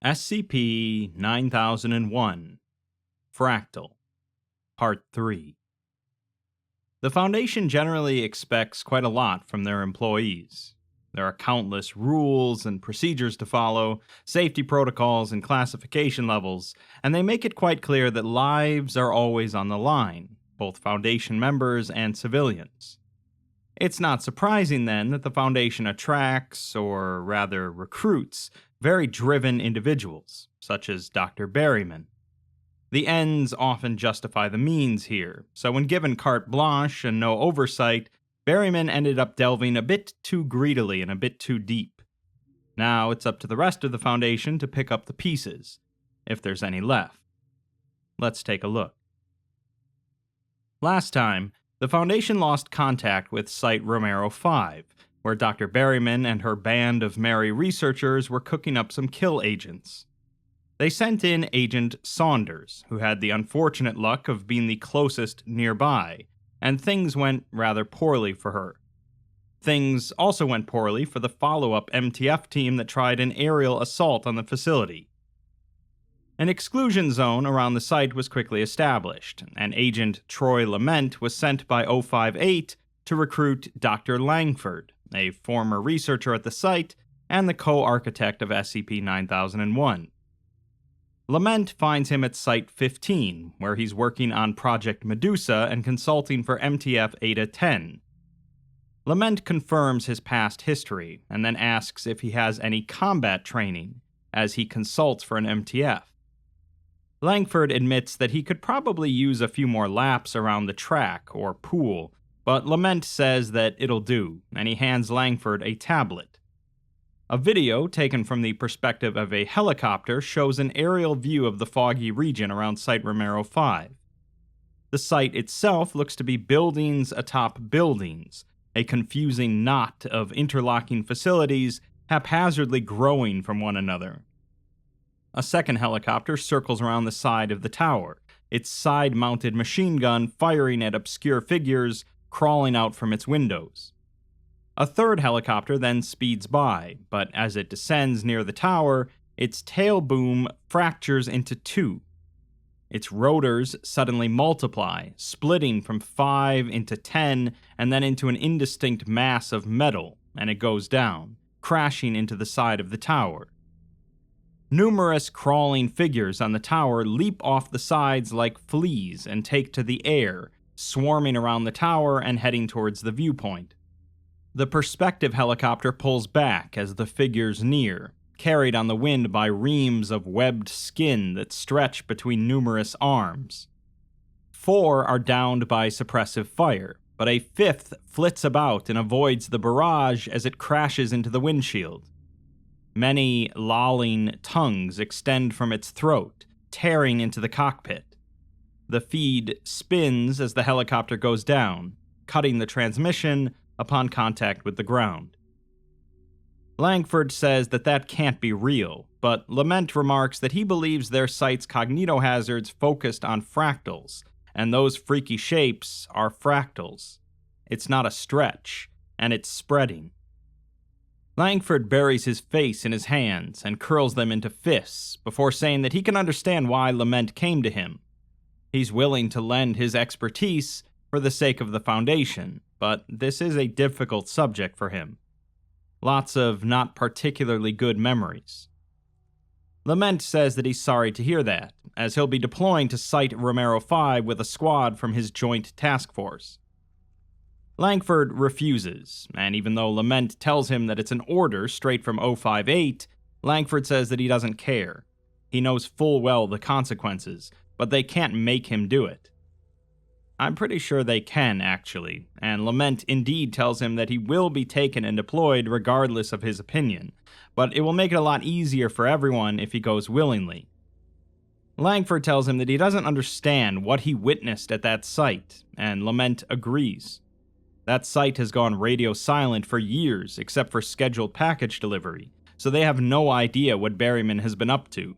SCP-9001 Fractal Part 3. The Foundation generally expects quite a lot from their employees. There are countless rules and procedures to follow, safety protocols and classification levels, and they make it quite clear that lives are always on the line, both Foundation members and civilians. It's not surprising then that the Foundation attracts, or rather recruits, very driven individuals, such as Dr. Berryman. The ends often justify the means here, so when given carte blanche and no oversight, Berryman ended up delving a bit too greedily and a bit too deep. Now it's up to the rest of the Foundation to pick up the pieces, if there's any left. Let's take a look. Last time, the Foundation lost contact with Site Romero 5, where Dr. Berryman and her band of merry researchers were cooking up some kill agents. They sent in Agent Saunders, who had the unfortunate luck of being the closest nearby, and things went rather poorly for her. Things also went poorly for the follow-up MTF team that tried an aerial assault on the facility. An exclusion zone around the site was quickly established, and Agent Troy Lament was sent by 058 to recruit Dr. Langford, a former researcher at the site and the co-architect of SCP-9001. Lament finds him at Site 15, where he's working on Project Medusa and consulting for MTF Eta 10. Lament confirms his past history, and then asks if he has any combat training, as he consults for an MTF. Langford admits that he could probably use a few more laps around the track or pool, but Lament says that it'll do, and he hands Langford a tablet. A video taken from the perspective of a helicopter shows an aerial view of the foggy region around Site Romero 5. The site itself looks to be buildings atop buildings, a confusing knot of interlocking facilities haphazardly growing from one another. A second helicopter circles around the side of the tower, its side-mounted machine gun firing at obscure figures crawling out from its windows. A third helicopter then speeds by, but as it descends near the tower, its tail boom fractures into two. Its rotors suddenly multiply, splitting from 5 into 10 and then into an indistinct mass of metal, and it goes down, crashing into the side of the tower. Numerous crawling figures on the tower leap off the sides like fleas and take to the air, swarming around the tower and heading towards the viewpoint. The perspective helicopter pulls back as the figures near, carried on the wind by reams of webbed skin that stretch between numerous arms. 4 are downed by suppressive fire, but a 5th flits about and avoids the barrage as it crashes into the windshield. Many lolling tongues extend from its throat, tearing into the cockpit. The feed spins as the helicopter goes down, cutting the transmission upon contact with the ground. Langford says that can't be real, but Lament remarks that he believes their site's cognitohazards focused on fractals, and those freaky shapes are fractals. It's not a stretch, and it's spreading. Langford buries his face in his hands and curls them into fists before saying that he can understand why Lament came to him. He's willing to lend his expertise for the sake of the Foundation, but this is a difficult subject for him. Lots of not particularly good memories. Lament says that he's sorry to hear that, as he'll be deploying to Site Romero 5 with a squad from his joint task force. Langford refuses, and even though Lament tells him that it's an order straight from 058, Langford says that he doesn't care. He knows full well the consequences, but they can't make him do it. I'm pretty sure they can, actually, and Lament indeed tells him that he will be taken and deployed regardless of his opinion, but it will make it a lot easier for everyone if he goes willingly. Langford tells him that he doesn't understand what he witnessed at that site, and Lament agrees. That site has gone radio silent for years except for scheduled package delivery, so they have no idea what Berryman has been up to.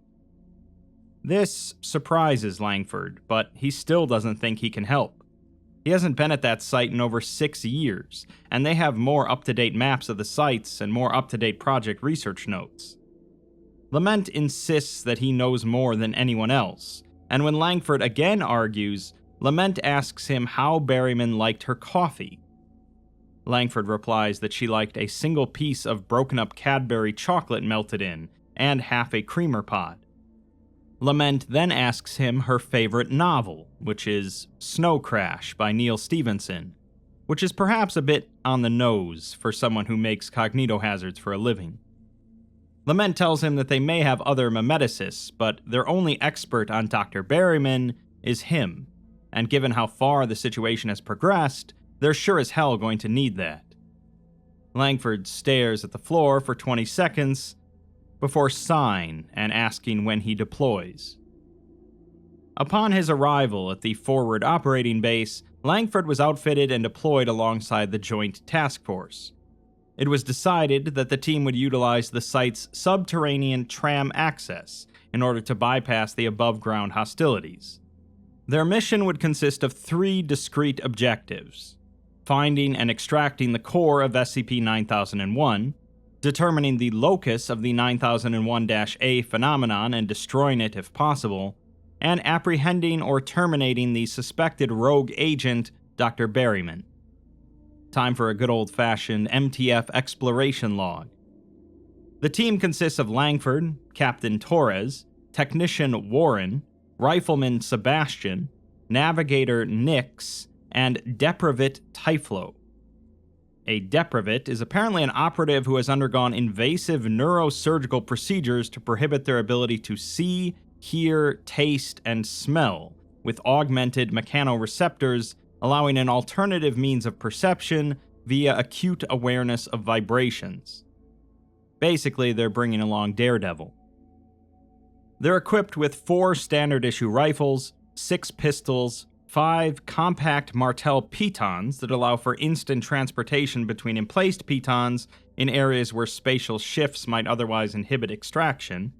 This surprises Langford, but he still doesn't think he can help. He hasn't been at that site in over 6 years, and they have more up-to-date maps of the sites and more up-to-date project research notes. Lament insists that he knows more than anyone else, and when Langford again argues, Lament asks him how Berryman liked her coffee. Langford replies that she liked a single piece of broken-up Cadbury chocolate melted in, and half a creamer pod. Lament then asks him her favorite novel, which is Snow Crash by Neil Stephenson, which is perhaps a bit on the nose for someone who makes cognitohazards for a living. Lament tells him that they may have other mimeticists, but their only expert on Dr. Berryman is him, and given how far the situation has progressed, they're sure as hell going to need that. Langford stares at the floor for 20 seconds before sighing and asking when he deploys. Upon his arrival at the forward operating base, Langford was outfitted and deployed alongside the Joint Task Force. It was decided that the team would utilize the site's subterranean tram access in order to bypass the above-ground hostilities. Their mission would consist of 3 discrete objectives: finding and extracting the core of SCP-9001, determining the locus of the 9001-A phenomenon and destroying it if possible, and apprehending or terminating the suspected rogue agent, Dr. Berryman. Time for a good old-fashioned MTF exploration log. The team consists of Langford, Captain Torres, Technician Warren, Rifleman Sebastian, Navigator Nix, and Depravit Typhlo. A Depravit is apparently an operative who has undergone invasive neurosurgical procedures to prohibit their ability to see, hear, taste, and smell, with augmented mechanoreceptors, allowing an alternative means of perception via acute awareness of vibrations. Basically, they're bringing along Daredevil. They're equipped with 4 standard-issue rifles, 6 pistols, 5 compact Martel pitons that allow for instant transportation between emplaced pitons in areas where spatial shifts might otherwise inhibit extraction,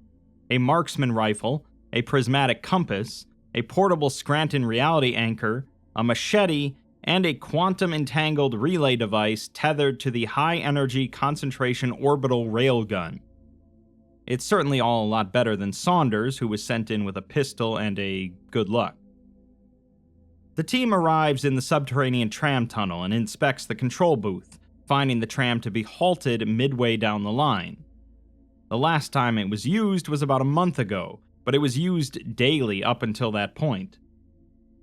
a marksman rifle, a prismatic compass, a portable Scranton reality anchor, a machete, and a quantum-entangled relay device tethered to the high-energy concentration orbital railgun. It's certainly all a lot better than Saunders, who was sent in with a pistol and a good luck. The team arrives in the subterranean tram tunnel and inspects the control booth, finding the tram to be halted midway down the line. The last time it was used was about a month ago, but it was used daily up until that point.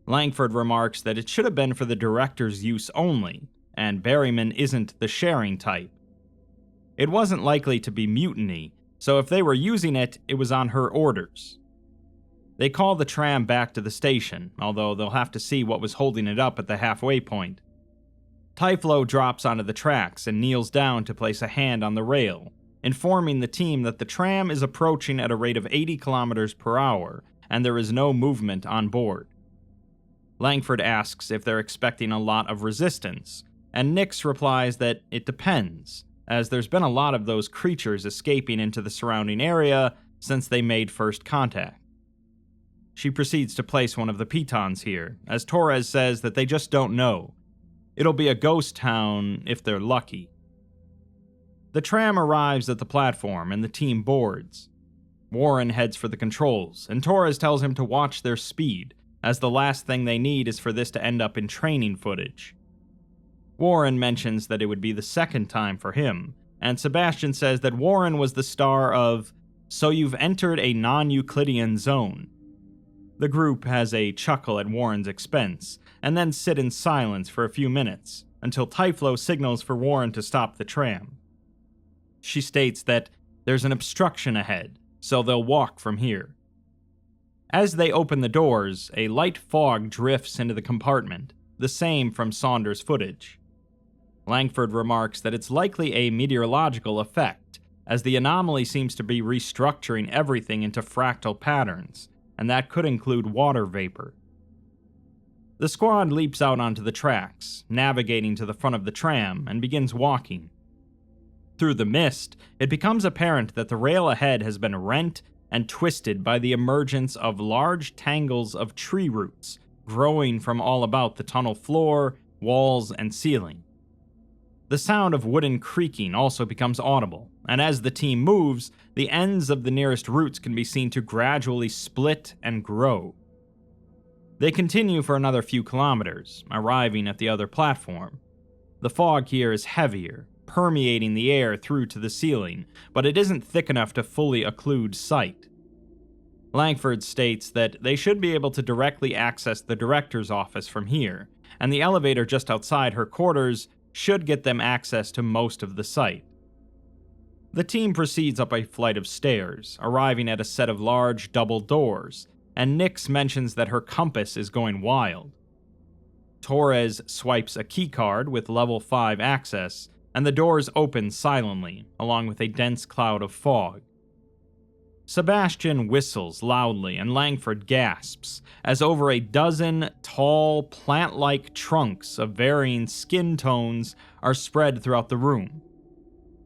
Langford remarks that it should have been for the director's use only, and Berryman isn't the sharing type. It wasn't likely to be mutiny, so if they were using it, it was on her orders. They call the tram back to the station, although they'll have to see what was holding it up at the halfway point. Typhlo drops onto the tracks and kneels down to place a hand on the rail, informing the team that the tram is approaching at a rate of 80 kilometers per hour, and there is no movement on board. Langford asks if they're expecting a lot of resistance, and Nix replies that it depends, as there's been a lot of those creatures escaping into the surrounding area since they made first contact. She proceeds to place one of the pitons here, as Torres says that they just don't know. It'll be a ghost town if they're lucky. The tram arrives at the platform and the team boards. Warren heads for the controls, and Torres tells him to watch their speed, as the last thing they need is for this to end up in training footage. Warren mentions that it would be the second time for him, and Sebastian says that Warren was the star of So You've Entered a Non-Euclidean Zone. The group has a chuckle at Warren's expense, and then sit in silence for a few minutes, until Typhlo signals for Warren to stop the tram. She states that there's an obstruction ahead, so they'll walk from here. As they open the doors, a light fog drifts into the compartment, the same from Saunders' footage. Langford remarks that it's likely a meteorological effect, as the anomaly seems to be restructuring everything into fractal patterns, and that could include water vapor. The squad leaps out onto the tracks, navigating to the front of the tram, and begins walking. Through the mist, it becomes apparent that the rail ahead has been rent and twisted by the emergence of large tangles of tree roots growing from all about the tunnel floor, walls, and ceiling. The sound of wooden creaking also becomes audible, and as the team moves, the ends of the nearest roots can be seen to gradually split and grow. They continue for another few kilometers, arriving at the other platform. The fog here is heavier, permeating the air through to the ceiling, but it isn't thick enough to fully occlude sight. Langford states that they should be able to directly access the director's office from here, and the elevator just outside her quarters should get them access to most of the site. The team proceeds up a flight of stairs, arriving at a set of large double doors, and Nix mentions that her compass is going wild. Torres swipes a keycard with level 5 access, and the doors open silently, along with a dense cloud of fog. Sebastian whistles loudly, and Langford gasps as over a dozen tall, plant-like trunks of varying skin tones are spread throughout the room.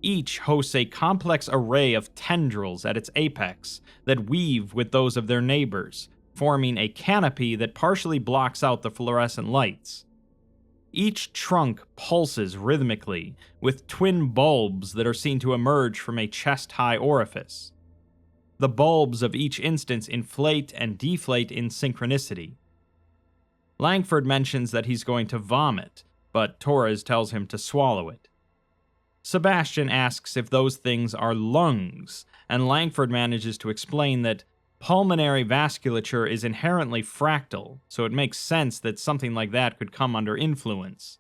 Each hosts a complex array of tendrils at its apex that weave with those of their neighbors, forming a canopy that partially blocks out the fluorescent lights. Each trunk pulses rhythmically, with twin bulbs that are seen to emerge from a chest-high orifice. The bulbs of each instance inflate and deflate in synchronicity. Langford mentions that he's going to vomit, but Torres tells him to swallow it. Sebastian asks if those things are lungs, and Langford manages to explain that pulmonary vasculature is inherently fractal, so it makes sense that something like that could come under influence.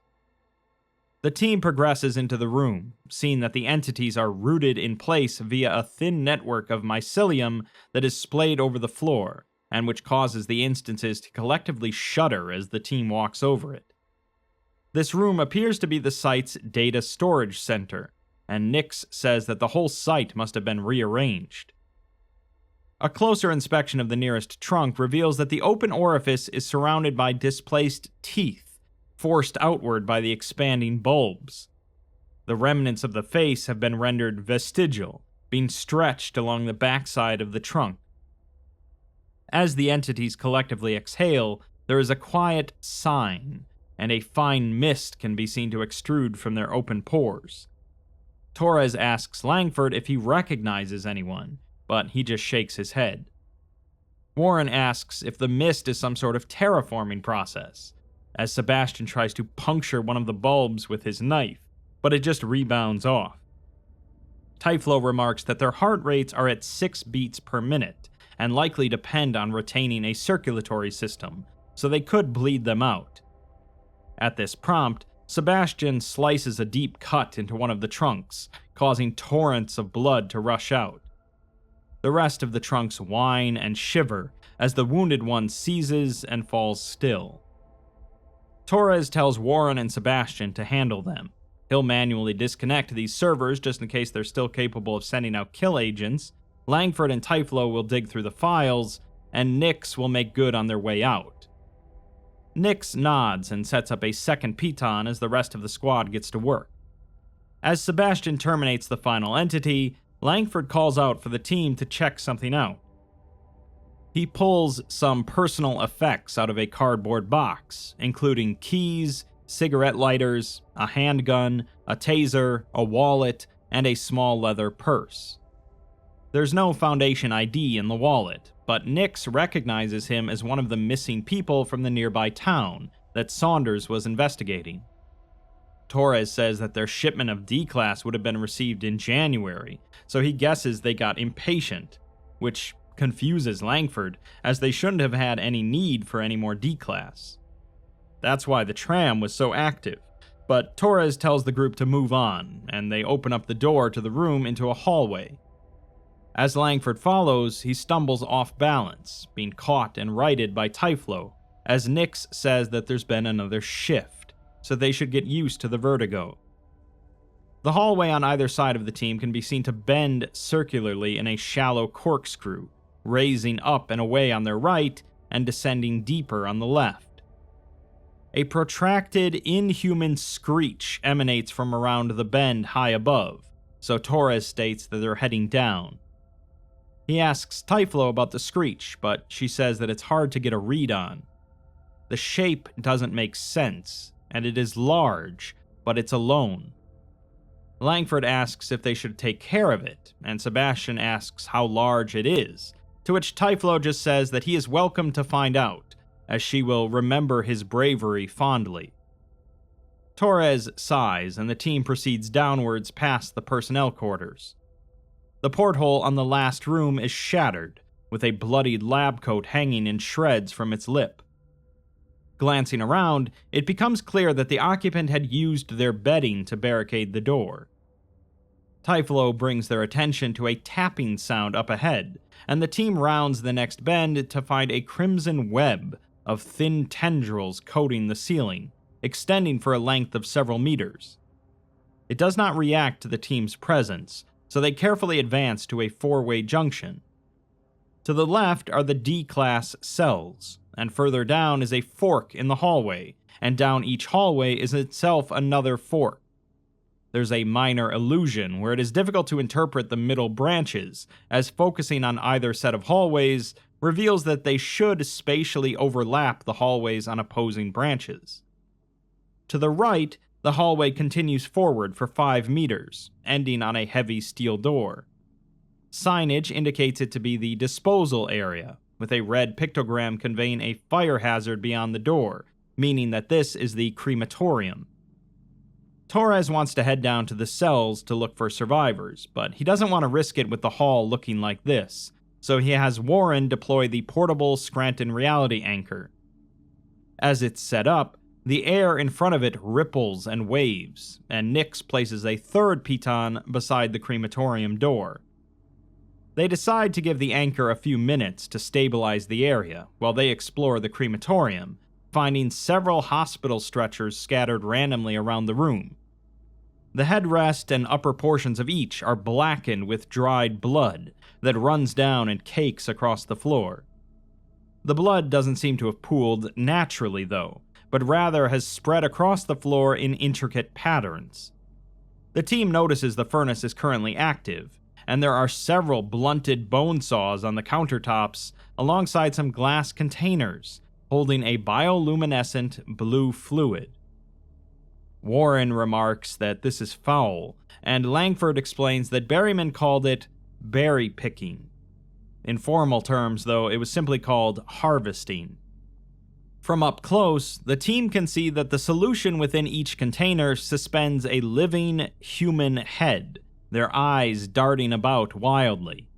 The team progresses into the room, seeing that the entities are rooted in place via a thin network of mycelium that is splayed over the floor, and which causes the instances to collectively shudder as the team walks over it. This room appears to be the site's data storage center, and Nix says that the whole site must have been rearranged. A closer inspection of the nearest trunk reveals that the open orifice is surrounded by displaced teeth, forced outward by the expanding bulbs. The remnants of the face have been rendered vestigial, being stretched along the backside of the trunk. As the entities collectively exhale, there is a quiet sighing, and a fine mist can be seen to extrude from their open pores. Torres asks Langford if he recognizes anyone, but he just shakes his head. Warren asks if the mist is some sort of terraforming process, as Sebastian tries to puncture one of the bulbs with his knife, but it just rebounds off. Typhlo remarks that their heart rates are at 6 beats per minute, and likely depend on retaining a circulatory system, so they could bleed them out. At this prompt, Sebastian slices a deep cut into one of the trunks, causing torrents of blood to rush out. The rest of the trunks whine and shiver as the wounded one seizes and falls still. Torres tells Warren and Sebastian to handle them. He'll manually disconnect these servers just in case they're still capable of sending out kill agents. Langford and Typhlo will dig through the files, and Nix will make good on their way out. Nix nods and sets up a second piton as the rest of the squad gets to work. As Sebastian terminates the final entity, Langford calls out for the team to check something out. He pulls some personal effects out of a cardboard box, including keys, cigarette lighters, a handgun, a taser, a wallet, and a small leather purse. There's no Foundation ID in the wallet, but Nix recognizes him as one of the missing people from the nearby town that Saunders was investigating. Torres says that their shipment of D-Class would have been received in January, so he guesses they got impatient, which confuses Langford, as they shouldn't have had any need for any more D-Class. That's why the tram was so active, but Torres tells the group to move on, and they open up the door to the room into a hallway. As Langford follows, he stumbles off balance, being caught and righted by Typhlo, as Nix says that there's been another shift, so they should get used to the vertigo. The hallway on either side of the team can be seen to bend circularly in a shallow corkscrew, raising up and away on their right and descending deeper on the left. A protracted, inhuman screech emanates from around the bend high above, so Torres states that they're heading down. He asks Typhlo about the screech, but she says that it's hard to get a read on. The shape doesn't make sense, and it is large, but it's alone. Langford asks if they should take care of it, and Sebastian asks how large it is, to which Typhlo just says that he is welcome to find out, as she will remember his bravery fondly. Torres sighs, and the team proceeds downwards past the personnel quarters. The porthole on the last room is shattered, with a bloodied lab coat hanging in shreds from its lip. Glancing around, it becomes clear that the occupant had used their bedding to barricade the door. Typhlo brings their attention to a tapping sound up ahead, and the team rounds the next bend to find a crimson web of thin tendrils coating the ceiling, extending for a length of several meters. It does not react to the team's presence, so they carefully advance to a four-way junction. To the left are the D-class cells, and further down is a fork in the hallway, and down each hallway is itself another fork. There's a minor illusion where it is difficult to interpret the middle branches, as focusing on either set of hallways reveals that they should spatially overlap the hallways on opposing branches. To the right, the hallway continues forward for 5 meters, ending on a heavy steel door. Signage indicates it to be the disposal area, with a red pictogram conveying a fire hazard beyond the door, meaning that this is the crematorium. Torres wants to head down to the cells to look for survivors, but he doesn't want to risk it with the hall looking like this, so he has Warren deploy the portable Scranton reality anchor. As it's set up, the air in front of it ripples and waves, and Nix places a third piton beside the crematorium door. They decide to give the anchor a few minutes to stabilize the area while they explore the crematorium, finding several hospital stretchers scattered randomly around the room. The headrest and upper portions of each are blackened with dried blood that runs down and cakes across the floor. The blood doesn't seem to have pooled naturally, though, but rather has spread across the floor in intricate patterns. The team notices the furnace is currently active, and there are several blunted bone saws on the countertops alongside some glass containers holding a bioluminescent blue fluid. Warren remarks that this is foul, and Langford explains that Berryman called it berry picking. In formal terms, though, it was simply called harvesting. From up close, the team can see that the solution within each container suspends a living human head, their eyes darting about wildly.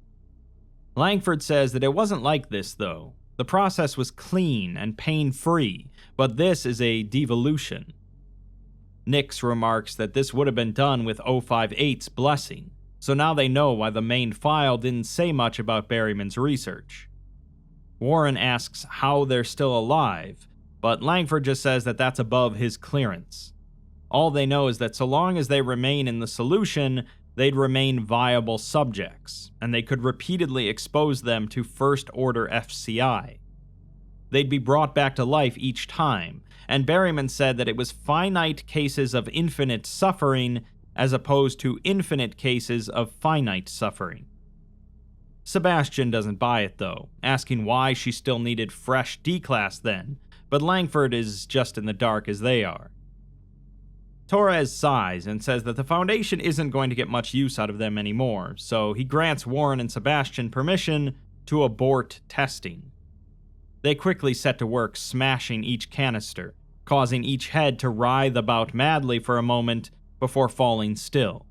Langford says that it wasn't like this, though. The process was clean and pain-free, but this is a devolution. Nix remarks that this would have been done with 058's blessing, so now they know why the main file didn't say much about Berryman's research. Warren asks how they're still alive, but Langford just says that that's above his clearance. All they know is that so long as they remain in the solution, they'd remain viable subjects, and they could repeatedly expose them to first-order FCI. They'd be brought back to life each time, and Berryman said that it was finite cases of infinite suffering as opposed to infinite cases of finite suffering. Sebastian doesn't buy it, though, asking why she still needed fresh D-Class then, but Langford is just in the dark as they are. Torres sighs and says that the Foundation isn't going to get much use out of them anymore, so he grants Warren and Sebastian permission to abort testing. They quickly set to work smashing each canister, causing each head to writhe about madly for a moment before falling still.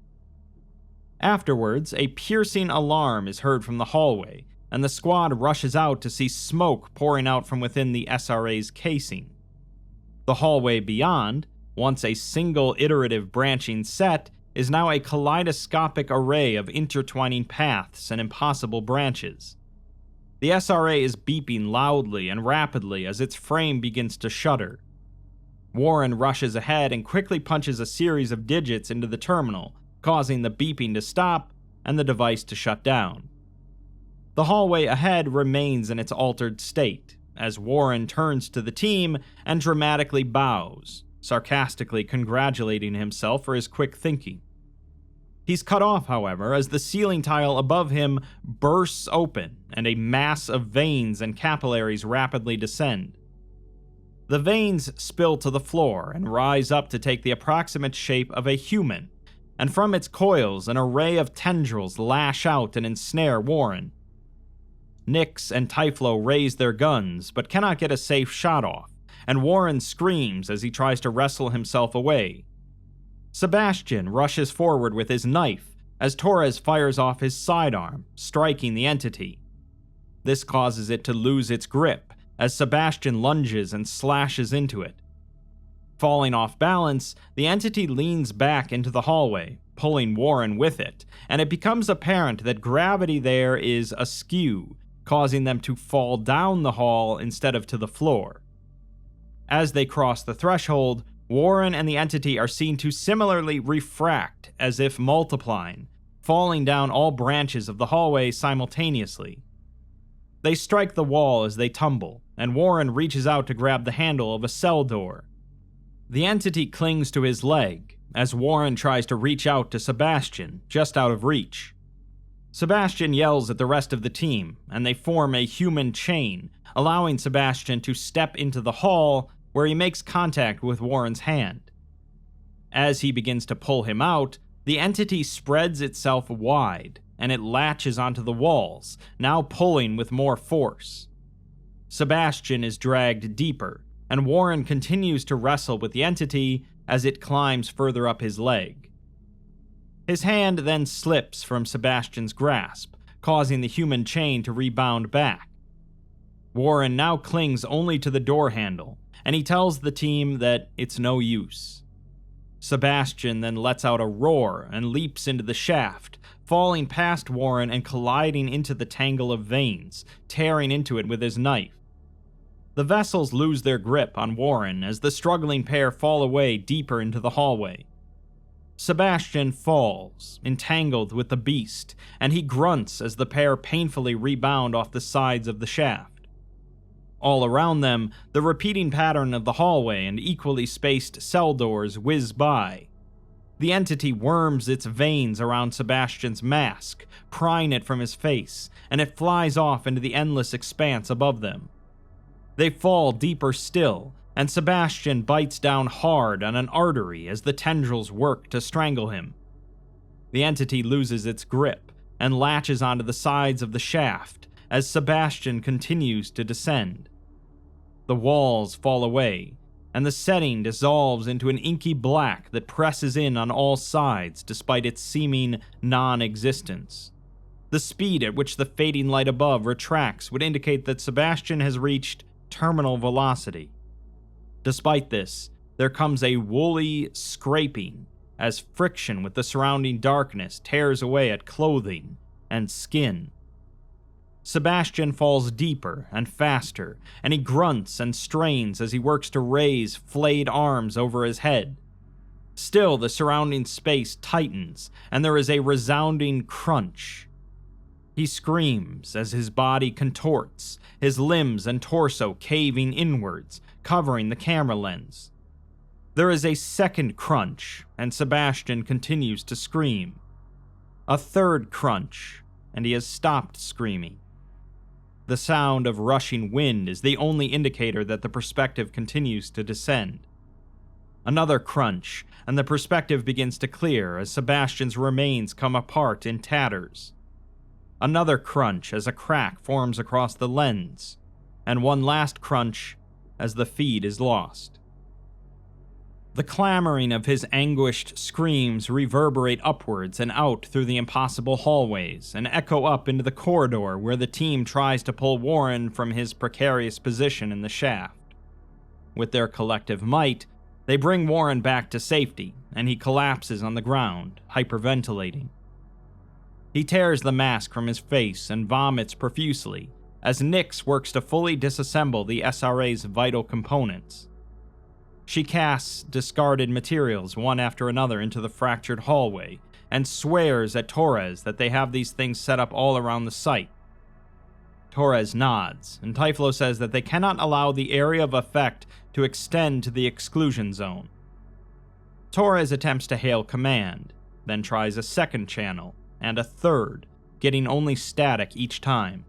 Afterwards, a piercing alarm is heard from the hallway, and the squad rushes out to see smoke pouring out from within the SRA's casing. The hallway beyond, once a single iterative branching set, is now a kaleidoscopic array of intertwining paths and impossible branches. The SRA is beeping loudly and rapidly as its frame begins to shudder. Warren rushes ahead and quickly punches a series of digits into the terminal, causing the beeping to stop and the device to shut down. The hallway ahead remains in its altered state, as Warren turns to the team and dramatically bows, sarcastically congratulating himself for his quick thinking. He's cut off, however, as the ceiling tile above him bursts open and a mass of veins and capillaries rapidly descend. The veins spill to the floor and rise up to take the approximate shape of a human, and from its coils an array of tendrils lash out and ensnare Warren. Nix and Typhlo raise their guns, but cannot get a safe shot off, and Warren screams as he tries to wrestle himself away. Sebastian rushes forward with his knife as Torres fires off his sidearm, striking the entity. This causes it to lose its grip as Sebastian lunges and slashes into it. Falling off balance, the entity leans back into the hallway, pulling Warren with it, and it becomes apparent that gravity there is askew, causing them to fall down the hall instead of to the floor. As they cross the threshold, Warren and the entity are seen to similarly refract, as if multiplying, falling down all branches of the hallway simultaneously. They strike the wall as they tumble, and Warren reaches out to grab the handle of a cell door. The entity clings to his leg, as Warren tries to reach out to Sebastian, just out of reach. Sebastian yells at the rest of the team, and they form a human chain, allowing Sebastian to step into the hall, where he makes contact with Warren's hand. As he begins to pull him out, the entity spreads itself wide, and it latches onto the walls, now pulling with more force. Sebastian is dragged deeper, and Warren continues to wrestle with the entity as it climbs further up his leg. His hand then slips from Sebastian's grasp, causing the human chain to rebound back. Warren now clings only to the door handle, and he tells the team that it's no use. Sebastian then lets out a roar and leaps into the shaft, falling past Warren and colliding into the tangle of veins, tearing into it with his knife. The vessels lose their grip on Warren as the struggling pair fall away deeper into the hallway. Sebastian falls, entangled with the beast, and he grunts as the pair painfully rebound off the sides of the shaft. All around them, the repeating pattern of the hallway and equally spaced cell doors whiz by. The entity worms its veins around Sebastian's mask, prying it from his face, and it flies off into the endless expanse above them. They fall deeper still, and Sebastian bites down hard on an artery as the tendrils work to strangle him. The entity loses its grip and latches onto the sides of the shaft as Sebastian continues to descend. The walls fall away, and the setting dissolves into an inky black that presses in on all sides despite its seeming non-existence. The speed at which the fading light above retracts would indicate that Sebastian has reached terminal velocity. Despite this, there comes a woolly scraping as friction with the surrounding darkness tears away at clothing and skin. Sebastian falls deeper and faster, and he grunts and strains as he works to raise flayed arms over his head. Still, the surrounding space tightens, and there is a resounding crunch. He screams as his body contorts, his limbs and torso caving inwards, covering the camera lens. There is a second crunch, and Sebastian continues to scream. A third crunch, and he has stopped screaming. The sound of rushing wind is the only indicator that the perspective continues to descend. Another crunch, and the perspective begins to clear as Sebastian's remains come apart in tatters. Another crunch as a crack forms across the lens, and one last crunch as the feed is lost. The clamoring of his anguished screams reverberate upwards and out through the impossible hallways and echo up into the corridor where the team tries to pull Warren from his precarious position in the shaft. With their collective might, they bring Warren back to safety, and he collapses on the ground, hyperventilating. He tears the mask from his face and vomits profusely, as Nix works to fully disassemble the SRA's vital components. She casts discarded materials one after another into the fractured hallway, and swears at Torres that they have these things set up all around the site. Torres nods, and Typhlo says that they cannot allow the area of effect to extend to the exclusion zone. Torres attempts to hail command, then tries a second channel, and a third, getting only static each time.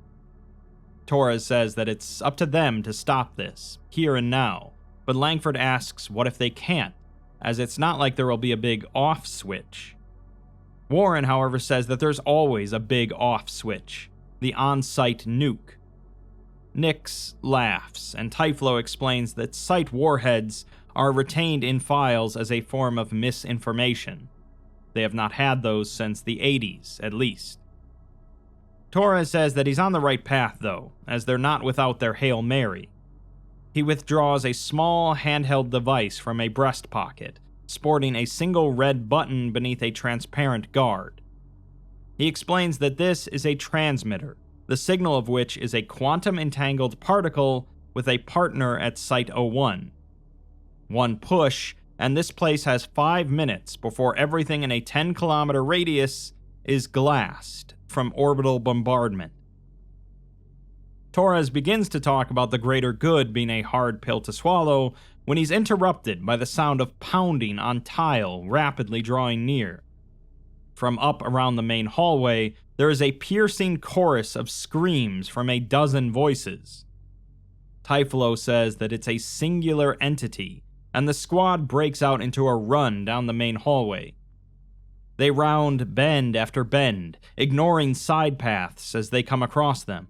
Torres says that it's up to them to stop this, here and now, but Langford asks what if they can't, as it's not like there will be a big off switch. Warren, however, says that there's always a big off switch, the on-site nuke. Nix laughs, and Typhlo explains that site warheads are retained in files as a form of misinformation. They have not had those since the 80s, at least. Torres says that he's on the right path, though, as they're not without their Hail Mary. He withdraws a small handheld device from a breast pocket, sporting a single red button beneath a transparent guard. He explains that this is a transmitter, the signal of which is a quantum-entangled particle with a partner at Site-01. One push, and this place has 5 minutes before everything in a 10-kilometer radius is glassed from orbital bombardment. Torres begins to talk about the greater good being a hard pill to swallow when he's interrupted by the sound of pounding on tile rapidly drawing near. From up around the main hallway, there is a piercing chorus of screams from a dozen voices. Typhlo says that it's a singular entity, and the squad breaks out into a run down the main hallway. They round bend after bend, ignoring side paths as they come across them.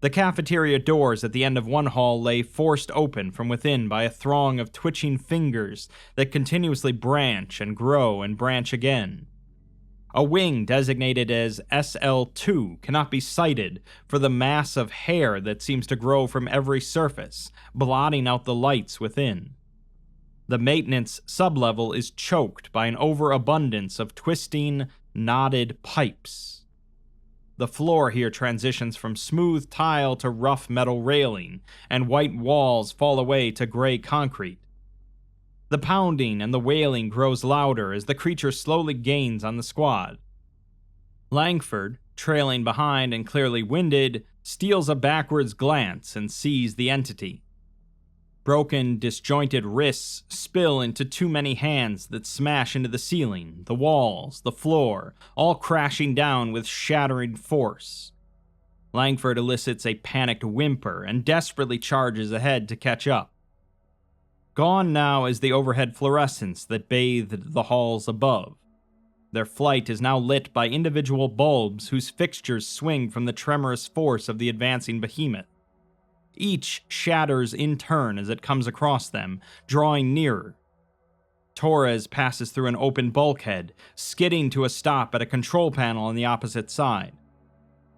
The cafeteria doors at the end of one hall lay forced open from within by a throng of twitching fingers that continuously branch and grow and branch again. A wing designated as SL2 cannot be sighted for the mass of hair that seems to grow from every surface, blotting out the lights within. The maintenance sublevel is choked by an overabundance of twisting, knotted pipes. The floor here transitions from smooth tile to rough metal railing, and white walls fall away to gray concrete. The pounding and the wailing grows louder as the creature slowly gains on the squad. Langford, trailing behind and clearly winded, steals a backwards glance and sees the entity. Broken, disjointed wrists spill into too many hands that smash into the ceiling, the walls, the floor, all crashing down with shattering force. Langford elicits a panicked whimper and desperately charges ahead to catch up. Gone now is the overhead fluorescence that bathed the halls above. Their flight is now lit by individual bulbs whose fixtures swing from the tremorous force of the advancing behemoth. Each shatters in turn as it comes across them, drawing nearer. Torres passes through an open bulkhead, skidding to a stop at a control panel on the opposite side.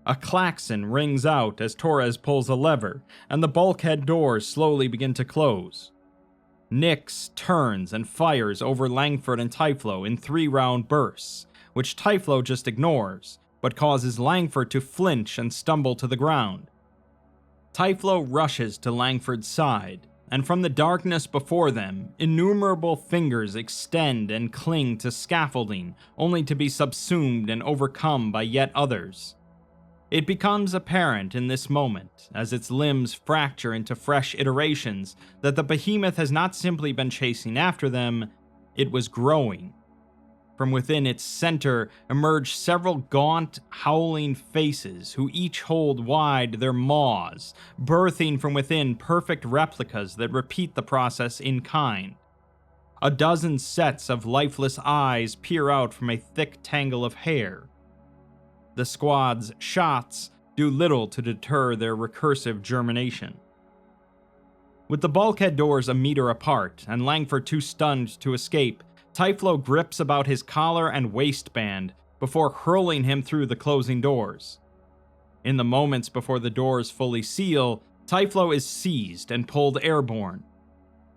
A klaxon rings out as Torres pulls a lever, and the bulkhead doors slowly begin to close. Nix turns and fires over Langford and Typhlo in 3-round bursts, which Typhlo just ignores, but causes Langford to flinch and stumble to the ground. Typhlo rushes to Langford's side, and from the darkness before them, innumerable fingers extend and cling to scaffolding, only to be subsumed and overcome by yet others. It becomes apparent in this moment, as its limbs fracture into fresh iterations, that the behemoth has not simply been chasing after them, it was growing. From within its center emerge several gaunt, howling faces who each hold wide their maws, birthing from within perfect replicas that repeat the process in kind. A dozen sets of lifeless eyes peer out from a thick tangle of hair. The squad's shots do little to deter their recursive germination. With the bulkhead doors a meter apart, and Langford too stunned to escape, Typhlo grips about his collar and waistband before hurling him through the closing doors. In the moments before the doors fully seal, Typhlo is seized and pulled airborne.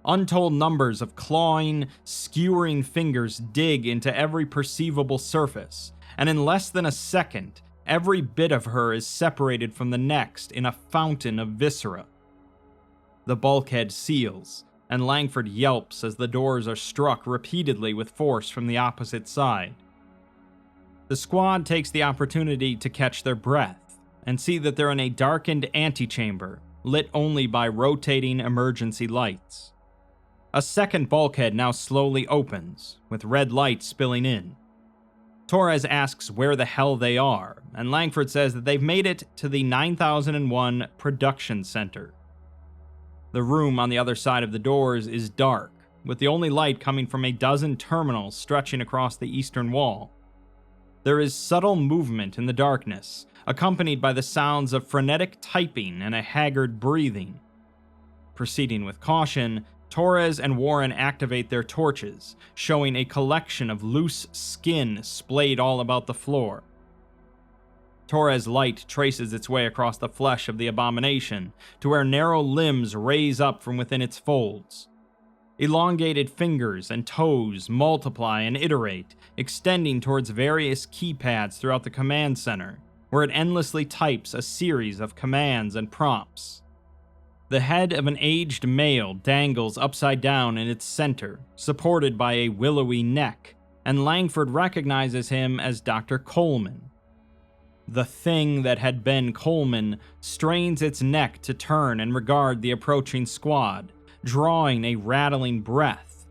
Untold numbers of clawing, skewering fingers dig into every perceivable surface, and in less than a second, every bit of her is separated from the next in a fountain of viscera. The bulkhead seals, and Langford yelps as the doors are struck repeatedly with force from the opposite side. The squad takes the opportunity to catch their breath, and see that they're in a darkened antechamber, lit only by rotating emergency lights. A second bulkhead now slowly opens, with red light spilling in. Torres asks where the hell they are, and Langford says that they've made it to the 9001 Production Center. The room on the other side of the doors is dark, with the only light coming from a dozen terminals stretching across the eastern wall. There is subtle movement in the darkness, accompanied by the sounds of frenetic typing and a haggard breathing. Proceeding with caution, Torres and Warren activate their torches, showing a collection of loose skin splayed all about the floor. Torres' light traces its way across the flesh of the abomination to where narrow limbs raise up from within its folds. Elongated fingers and toes multiply and iterate, extending towards various keypads throughout the command center, where it endlessly types a series of commands and prompts. The head of an aged male dangles upside down in its center, supported by a willowy neck, and Langford recognizes him as Dr. Coleman. The thing that had been Coleman strains its neck to turn and regard the approaching squad, drawing a rattling breath.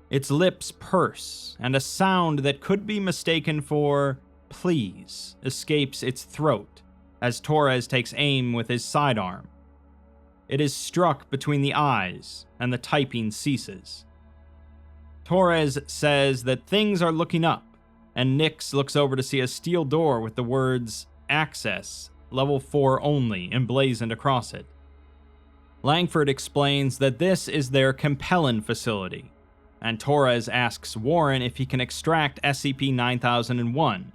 Its lips purse, and a sound that could be mistaken for "please" escapes its throat as Torres takes aim with his sidearm. It is struck between the eyes, and the typing ceases. Torres says that things are looking up, and Nix looks over to see a steel door with the words "Access, Level 4 Only" emblazoned across it. Langford explains that this is their Compellin facility, and Torres asks Warren if he can extract SCP-9001.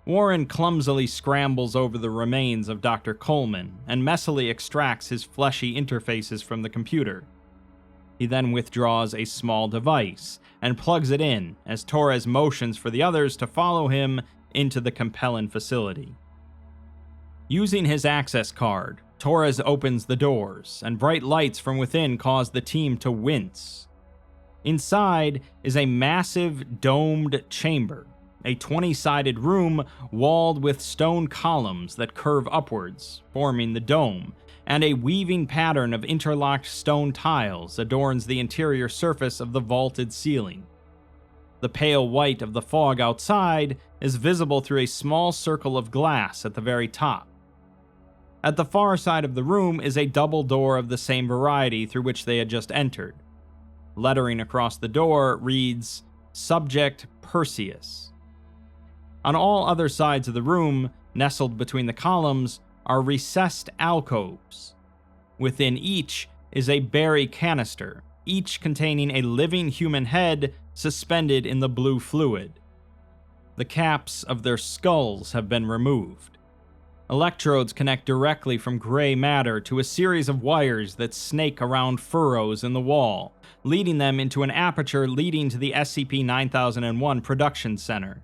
Warren clumsily scrambles over the remains of Dr. Coleman and messily extracts his fleshy interfaces from the computer. He then withdraws a small device and plugs it in as Torres motions for the others to follow him into the Compellin facility. Using his access card, Torres opens the doors, and bright lights from within cause the team to wince. Inside is a massive, domed chamber, a 20-sided room walled with stone columns that curve upwards, forming the dome, and a weaving pattern of interlocked stone tiles adorns the interior surface of the vaulted ceiling. The pale white of the fog outside is visible through a small circle of glass at the very top. At the far side of the room is a double door of the same variety through which they had just entered. Lettering across the door reads, "Subject Perseus." On all other sides of the room, nestled between the columns, are recessed alcoves. Within each is a berry canister, each containing a living human head suspended in the blue fluid. The caps of their skulls have been removed. Electrodes connect directly from gray matter to a series of wires that snake around furrows in the wall, leading them into an aperture leading to the SCP-9001 production center.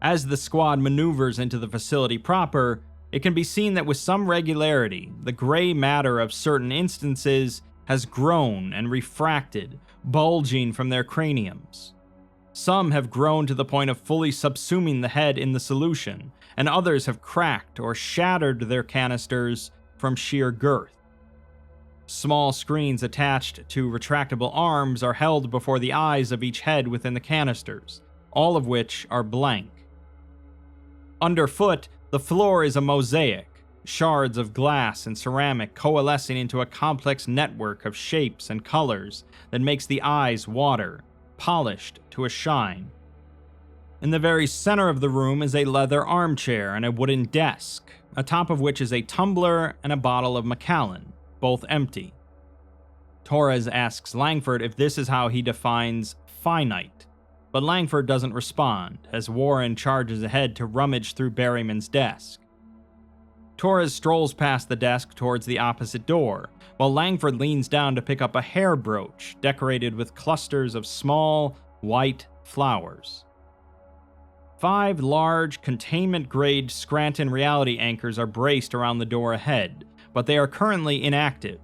As the squad maneuvers into the facility proper, it can be seen that with some regularity, the gray matter of certain instances has grown and refracted, bulging from their craniums. Some have grown to the point of fully subsuming the head in the solution, and others have cracked or shattered their canisters from sheer girth. Small screens attached to retractable arms are held before the eyes of each head within the canisters, all of which are blank. Underfoot, the floor is a mosaic, shards of glass and ceramic coalescing into a complex network of shapes and colors that makes the eyes water, polished to a shine. In the very center of the room is a leather armchair and a wooden desk, atop of which is a tumbler and a bottle of Macallan, both empty. Torres asks Langford if this is how he defines finite, but Langford doesn't respond as Warren charges ahead to rummage through Berryman's desk. Torres strolls past the desk towards the opposite door, while Langford leans down to pick up a hair brooch decorated with clusters of small, white flowers. 5 large, containment-grade Scranton reality anchors are braced around the door ahead, but they are currently inactive.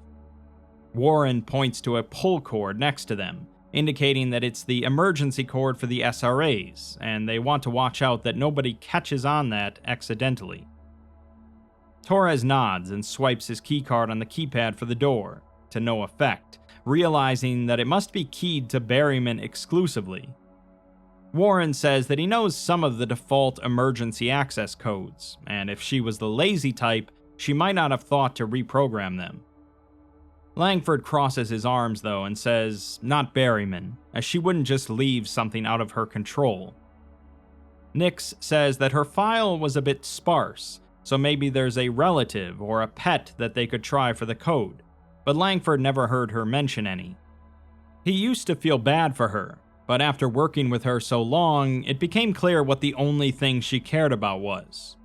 Warren points to a pull cord next to them, indicating that it's the emergency cord for the SRAs, and they want to watch out that nobody catches on that accidentally. Torres nods and swipes his keycard on the keypad for the door, to no effect, realizing that it must be keyed to Berryman exclusively. Warren says that he knows some of the default emergency access codes, and if she was the lazy type, she might not have thought to reprogram them. Langford crosses his arms though and says, not Berryman, as she wouldn't just leave something out of her control. Nix says that her file was a bit sparse, so maybe there's a relative or a pet that they could try for the code, but Langford never heard her mention any. He used to feel bad for her, but after working with her so long, it became clear what the only thing she cared about was.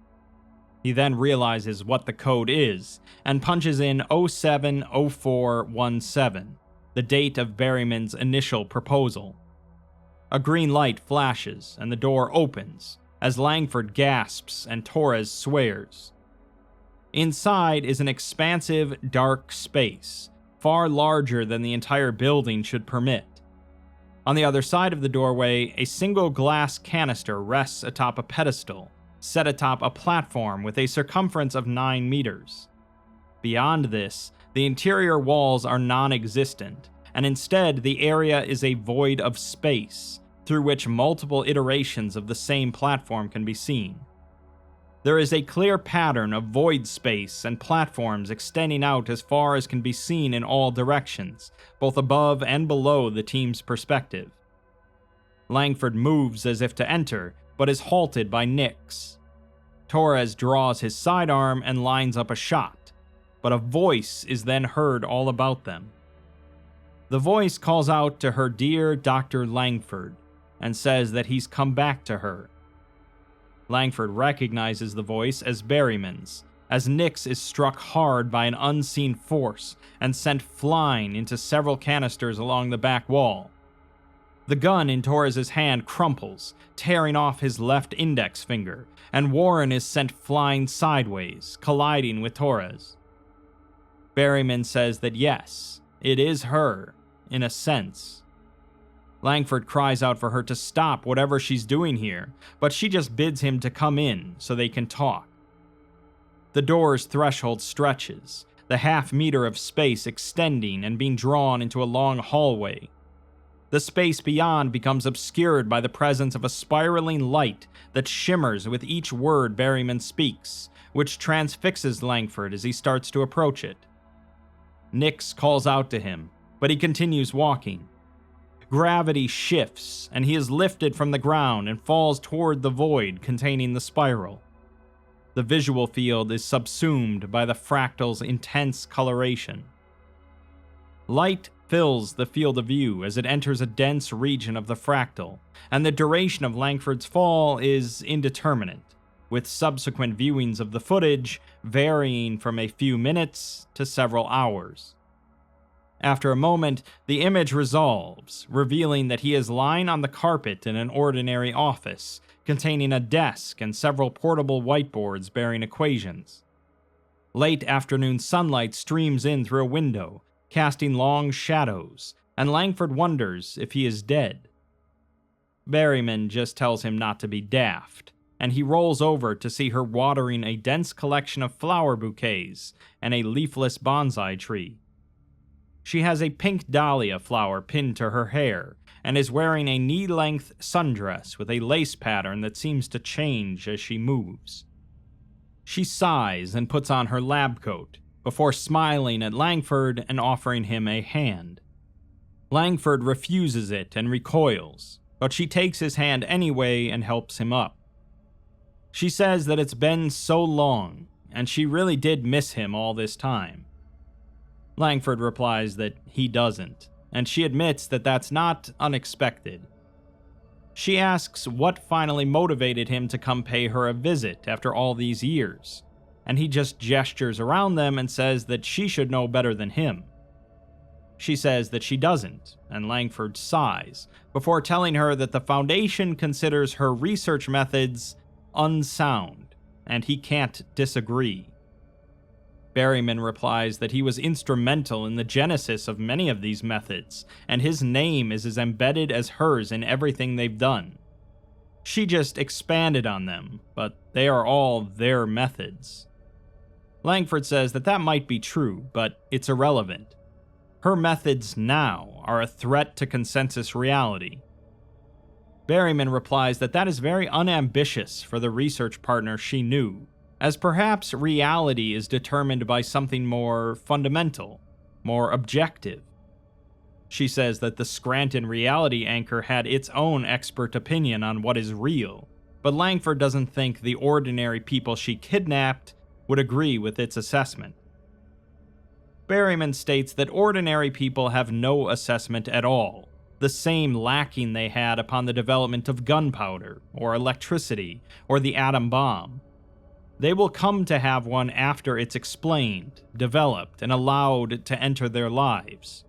He then realizes what the code is, and punches in 070417, the date of Berryman's initial proposal. A green light flashes, and the door opens, as Langford gasps and Torres swears. Inside is an expansive, dark space, far larger than the entire building should permit. On the other side of the doorway, a single glass canister rests atop a pedestal, set atop a platform with a circumference of 9 meters. Beyond this, the interior walls are non-existent, and instead the area is a void of space, through which multiple iterations of the same platform can be seen. There is a clear pattern of void space and platforms extending out as far as can be seen in all directions, both above and below the team's perspective. Langford moves as if to enter, but is halted by Nix. Torres draws his sidearm and lines up a shot, but a voice is then heard all about them. The voice calls out to her dear Dr. Langford, and says that he's come back to her. Langford recognizes the voice as Berryman's, as Nix is struck hard by an unseen force and sent flying into several canisters along the back wall. The gun in Torres' hand crumples, tearing off his left index finger, and Warren is sent flying sideways, colliding with Torres. Berryman says that yes, it is her, in a sense. Langford cries out for her to stop whatever she's doing here, but she just bids him to come in so they can talk. The door's threshold stretches, the half-meter of space extending and being drawn into a long hallway. The space beyond becomes obscured by the presence of a spiraling light that shimmers with each word Berryman speaks, which transfixes Langford as he starts to approach it. Nix calls out to him, but he continues walking. Gravity shifts, and he is lifted from the ground and falls toward the void containing the spiral. The visual field is subsumed by the fractal's intense coloration. Light fills the field of view as it enters a dense region of the fractal, and the duration of Langford's fall is indeterminate, with subsequent viewings of the footage varying from a few minutes to several hours. After a moment, the image resolves, revealing that he is lying on the carpet in an ordinary office, containing a desk and several portable whiteboards bearing equations. Late afternoon sunlight streams in through a window, casting long shadows, and Langford wonders if he is dead. Berryman just tells him not to be daft, and he rolls over to see her watering a dense collection of flower bouquets and a leafless bonsai tree. She has a pink dahlia flower pinned to her hair, and is wearing a knee-length sundress with a lace pattern that seems to change as she moves. She sighs and puts on her lab coat, before smiling at Langford and offering him a hand. Langford refuses it and recoils, but she takes his hand anyway and helps him up. She says that it's been so long, and she really did miss him all this time. Langford replies that he doesn't, and she admits that that's not unexpected. She asks what finally motivated him to come pay her a visit after all these years, and he just gestures around them and says that she should know better than him. She says that she doesn't, and Langford sighs, before telling her that the Foundation considers her research methods unsound, and he can't disagree. Berryman replies that he was instrumental in the genesis of many of these methods, and his name is as embedded as hers in everything they've done. She just expanded on them, but they are all their methods. Langford says that that might be true, but it's irrelevant. Her methods now are a threat to consensus reality. Berryman replies that that is very unambitious for the research partner she knew, as perhaps reality is determined by something more fundamental, more objective. She says that the Scranton reality anchor had its own expert opinion on what is real, but Langford doesn't think the ordinary people she kidnapped would agree with its assessment. Berryman states that ordinary people have no assessment at all, the same lacking they had upon the development of gunpowder, or electricity, or the atom bomb. They will come to have one after it's explained, developed, and allowed to enter their lives.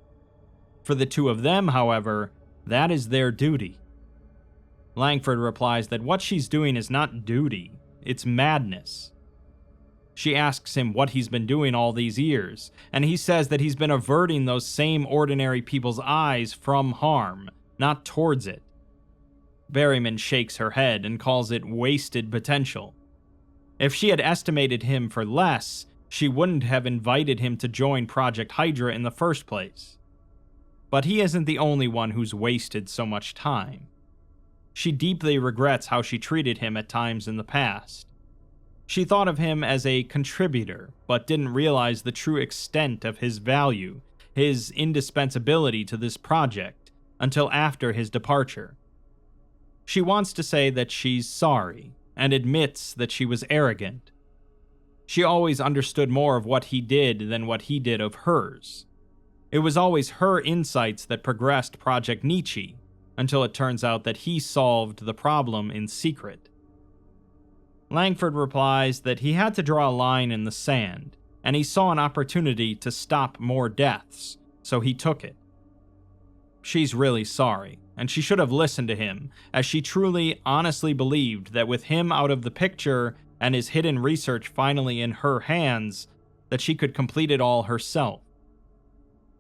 For the two of them, however, that is their duty. Langford replies that what she's doing is not duty, it's madness. She asks him what he's been doing all these years, and he says that he's been averting those same ordinary people's eyes from harm, not towards it. Berryman shakes her head and calls it wasted potential. If she had estimated him for less, she wouldn't have invited him to join Project Hydra in the first place. But he isn't the only one who's wasted so much time. She deeply regrets how she treated him at times in the past. She thought of him as a contributor, but didn't realize the true extent of his value, his indispensability to this project, until after his departure. She wants to say that she's sorry, and admits that she was arrogant. She always understood more of what he did than what he did of hers. It was always her insights that progressed Project Nietzsche, until it turns out that he solved the problem in secret. Langford replies that he had to draw a line in the sand, and he saw an opportunity to stop more deaths, so he took it. She's really sorry, and she should have listened to him, as she truly, honestly believed that with him out of the picture and his hidden research finally in her hands, that she could complete it all herself.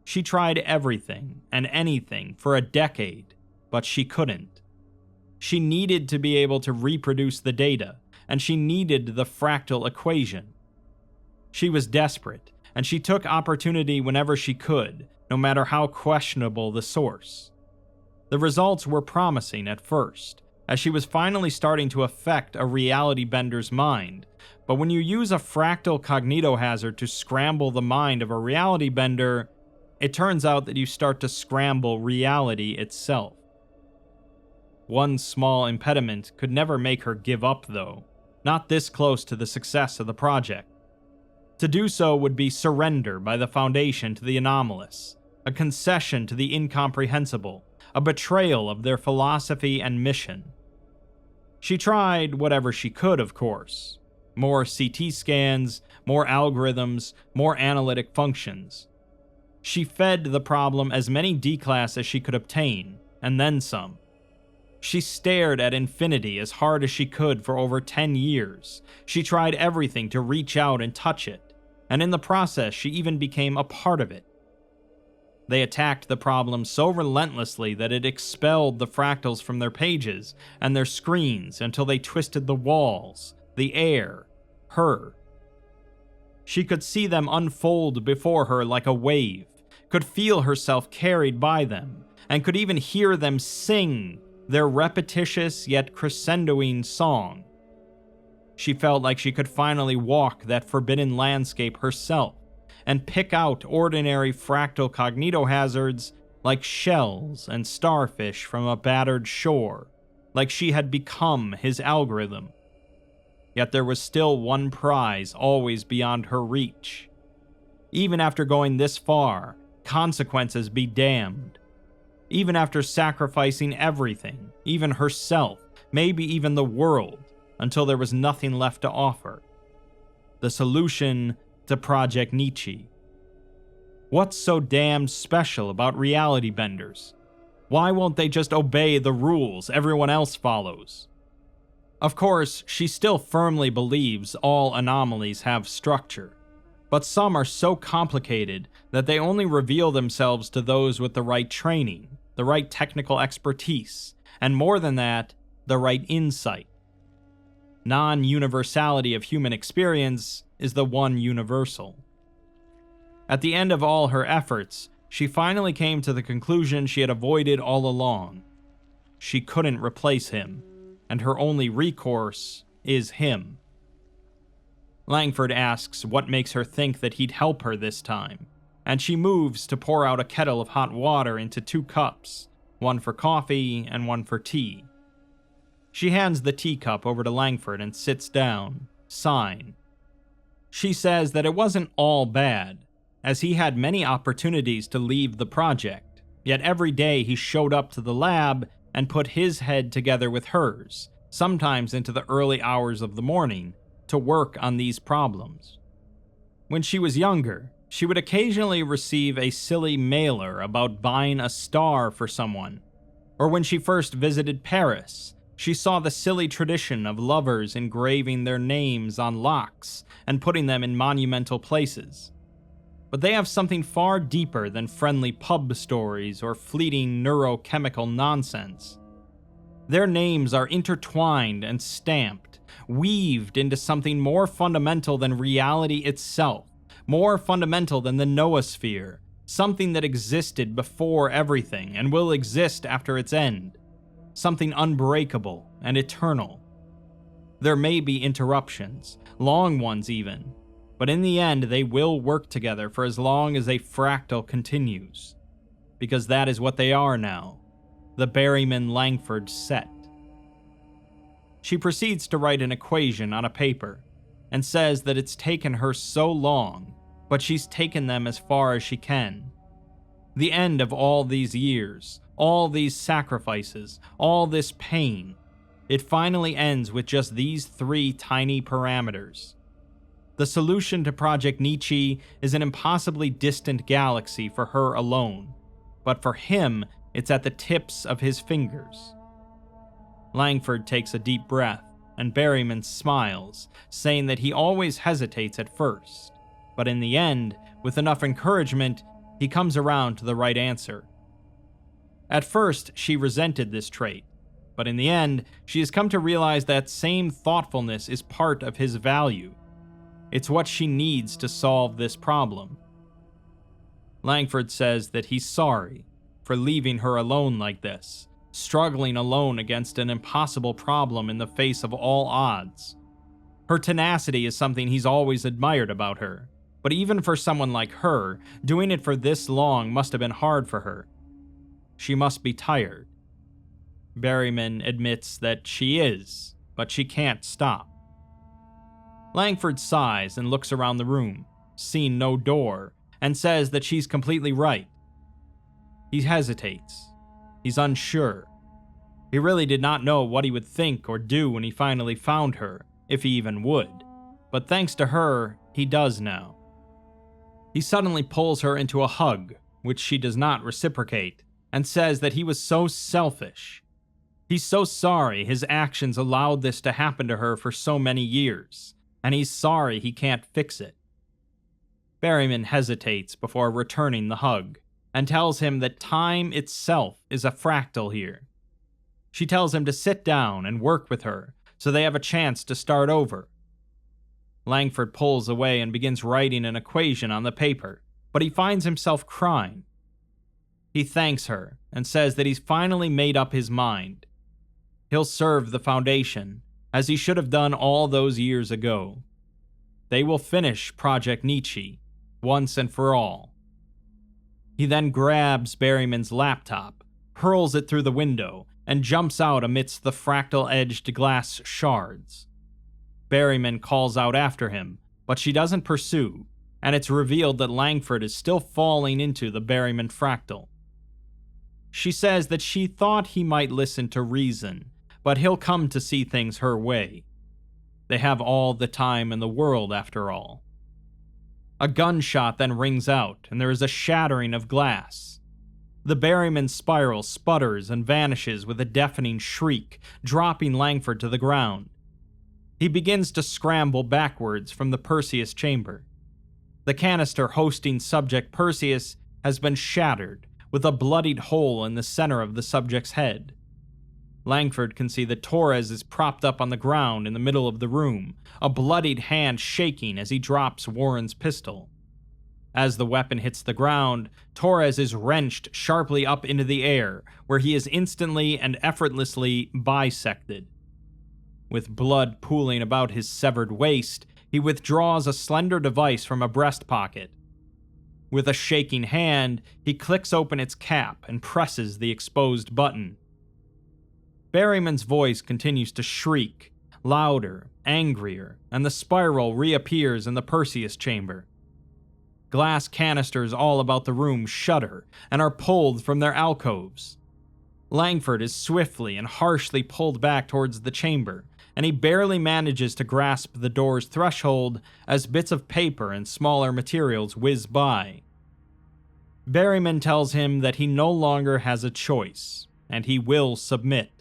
She tried everything and anything for a decade, but she couldn't. She needed to be able to reproduce the data, and she needed the fractal equation. She was desperate, and she took opportunity whenever she could, no matter how questionable the source. The results were promising at first, as she was finally starting to affect a reality bender's mind, but when you use a fractal cognitohazard to scramble the mind of a reality bender, it turns out that you start to scramble reality itself. One small impediment could never make her give up, though. Not this close to the success of the project. To do so would be surrender by the Foundation to the anomalous, a concession to the incomprehensible, a betrayal of their philosophy and mission. She tried whatever she could, of course. More CT scans, more algorithms, more analytic functions. She fed the problem as many D-class as she could obtain, and then some. She stared at infinity as hard as she could for over 10 years. She tried everything to reach out and touch it, and in the process she even became a part of it. They attacked the problem so relentlessly that it expelled the fractals from their pages and their screens until they twisted the walls, the air, her. She could see them unfold before her like a wave, could feel herself carried by them, and could even hear them sing their repetitious yet crescendoing song. She felt like she could finally walk that forbidden landscape herself, and pick out ordinary fractal cognitohazards like shells and starfish from a battered shore, like she had become his algorithm. Yet there was still one prize always beyond her reach. Even after going this far, consequences be damned. Even after sacrificing everything, even herself, maybe even the world, until there was nothing left to offer. The solution to Project Nietzsche. What's so damned special about reality benders? Why won't they just obey the rules everyone else follows? Of course, she still firmly believes all anomalies have structure, but some are so complicated that they only reveal themselves to those with the right training, the right technical expertise, and more than that, the right insight. Non-universality of human experience is the one universal. At the end of all her efforts, she finally came to the conclusion she had avoided all along. She couldn't replace him, and her only recourse is him. Langford asks what makes her think that he'd help her this time, and she moves to pour out a kettle of hot water into 2 cups, one for coffee and one for tea. She hands the teacup over to Langford and sits down, sighing. She says that it wasn't all bad, as he had many opportunities to leave the project, yet every day he showed up to the lab and put his head together with hers, sometimes into the early hours of the morning, to work on these problems. When she was younger, she would occasionally receive a silly mailer about buying a star for someone, or when she first visited Paris, she saw the silly tradition of lovers engraving their names on locks and putting them in monumental places. But they have something far deeper than friendly pub stories or fleeting neurochemical nonsense. Their names are intertwined and stamped, weaved into something more fundamental than reality itself, more fundamental than the noosphere, something that existed before everything and will exist after its end, something unbreakable and eternal. There may be interruptions, long ones even, but in the end they will work together for as long as a fractal continues, because that is what they are now, the Berryman-Langford set. She proceeds to write an equation on a paper, and says that it's taken her so long, but she's taken them as far as she can. The end of all these years, all these sacrifices, all this pain, it finally ends with just these 3 tiny parameters. The solution to Project Nietzsche is an impossibly distant galaxy for her alone, but for him, it's at the tips of his fingers. Langford takes a deep breath, and Berryman smiles, saying that he always hesitates at first, but in the end, with enough encouragement, he comes around to the right answer. At first, she resented this trait, but in the end, she has come to realize that same thoughtfulness is part of his value. It's what she needs to solve this problem. Langford says that he's sorry for leaving her alone like this, struggling alone against an impossible problem in the face of all odds. Her tenacity is something he's always admired about her, but even for someone like her, doing it for this long must have been hard for her. She must be tired. Berryman admits that she is, but she can't stop. Langford sighs and looks around the room, seeing no door, and says that she's completely right. He hesitates. He's unsure. He really did not know what he would think or do when he finally found her, if he even would. But thanks to her, he does now. He suddenly pulls her into a hug, which she does not reciprocate, and says that he was so selfish. He's so sorry his actions allowed this to happen to her for so many years, and he's sorry he can't fix it. Berryman hesitates before returning the hug, and tells him that time itself is a fractal here. She tells him to sit down and work with her, so they have a chance to start over. Langford pulls away and begins writing an equation on the paper, but he finds himself crying. He thanks her, and says that he's finally made up his mind. He'll serve the Foundation, as he should have done all those years ago. They will finish Project Nietzsche, once and for all. He then grabs Berryman's laptop, hurls it through the window, and jumps out amidst the fractal-edged glass shards. Berryman calls out after him, but she doesn't pursue, and it's revealed that Langford is still falling into the Berryman fractal. She says that she thought he might listen to reason, but he'll come to see things her way. They have all the time in the world, after all. A gunshot then rings out, and there is a shattering of glass. The Berryman spiral sputters and vanishes with a deafening shriek, dropping Langford to the ground. He begins to scramble backwards from the Perseus chamber. The canister hosting subject Perseus has been shattered, with a bloodied hole in the center of the subject's head. Langford can see that Torres is propped up on the ground in the middle of the room, a bloodied hand shaking as he drops Warren's pistol. As the weapon hits the ground, Torres is wrenched sharply up into the air, where he is instantly and effortlessly bisected. With blood pooling about his severed waist, he withdraws a slender device from a breast pocket. With a shaking hand, he clicks open its cap and presses the exposed button. Berryman's voice continues to shriek, louder, angrier, and the spiral reappears in the Perseus chamber. Glass canisters all about the room shudder and are pulled from their alcoves. Langford is swiftly and harshly pulled back towards the chamber, and he barely manages to grasp the door's threshold as bits of paper and smaller materials whiz by. Berryman tells him that he no longer has a choice, and he will submit.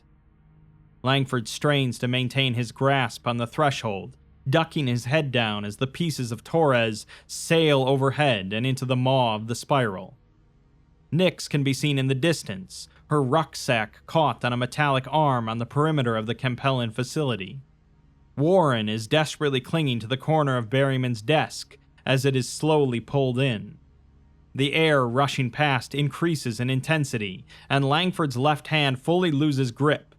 Langford strains to maintain his grasp on the threshold, ducking his head down as the pieces of Torres sail overhead and into the maw of the spiral. Nyx can be seen in the distance, her rucksack caught on a metallic arm on the perimeter of the Kempelen facility. Warren is desperately clinging to the corner of Berryman's desk as it is slowly pulled in. The air rushing past increases in intensity, and Langford's left hand fully loses grip.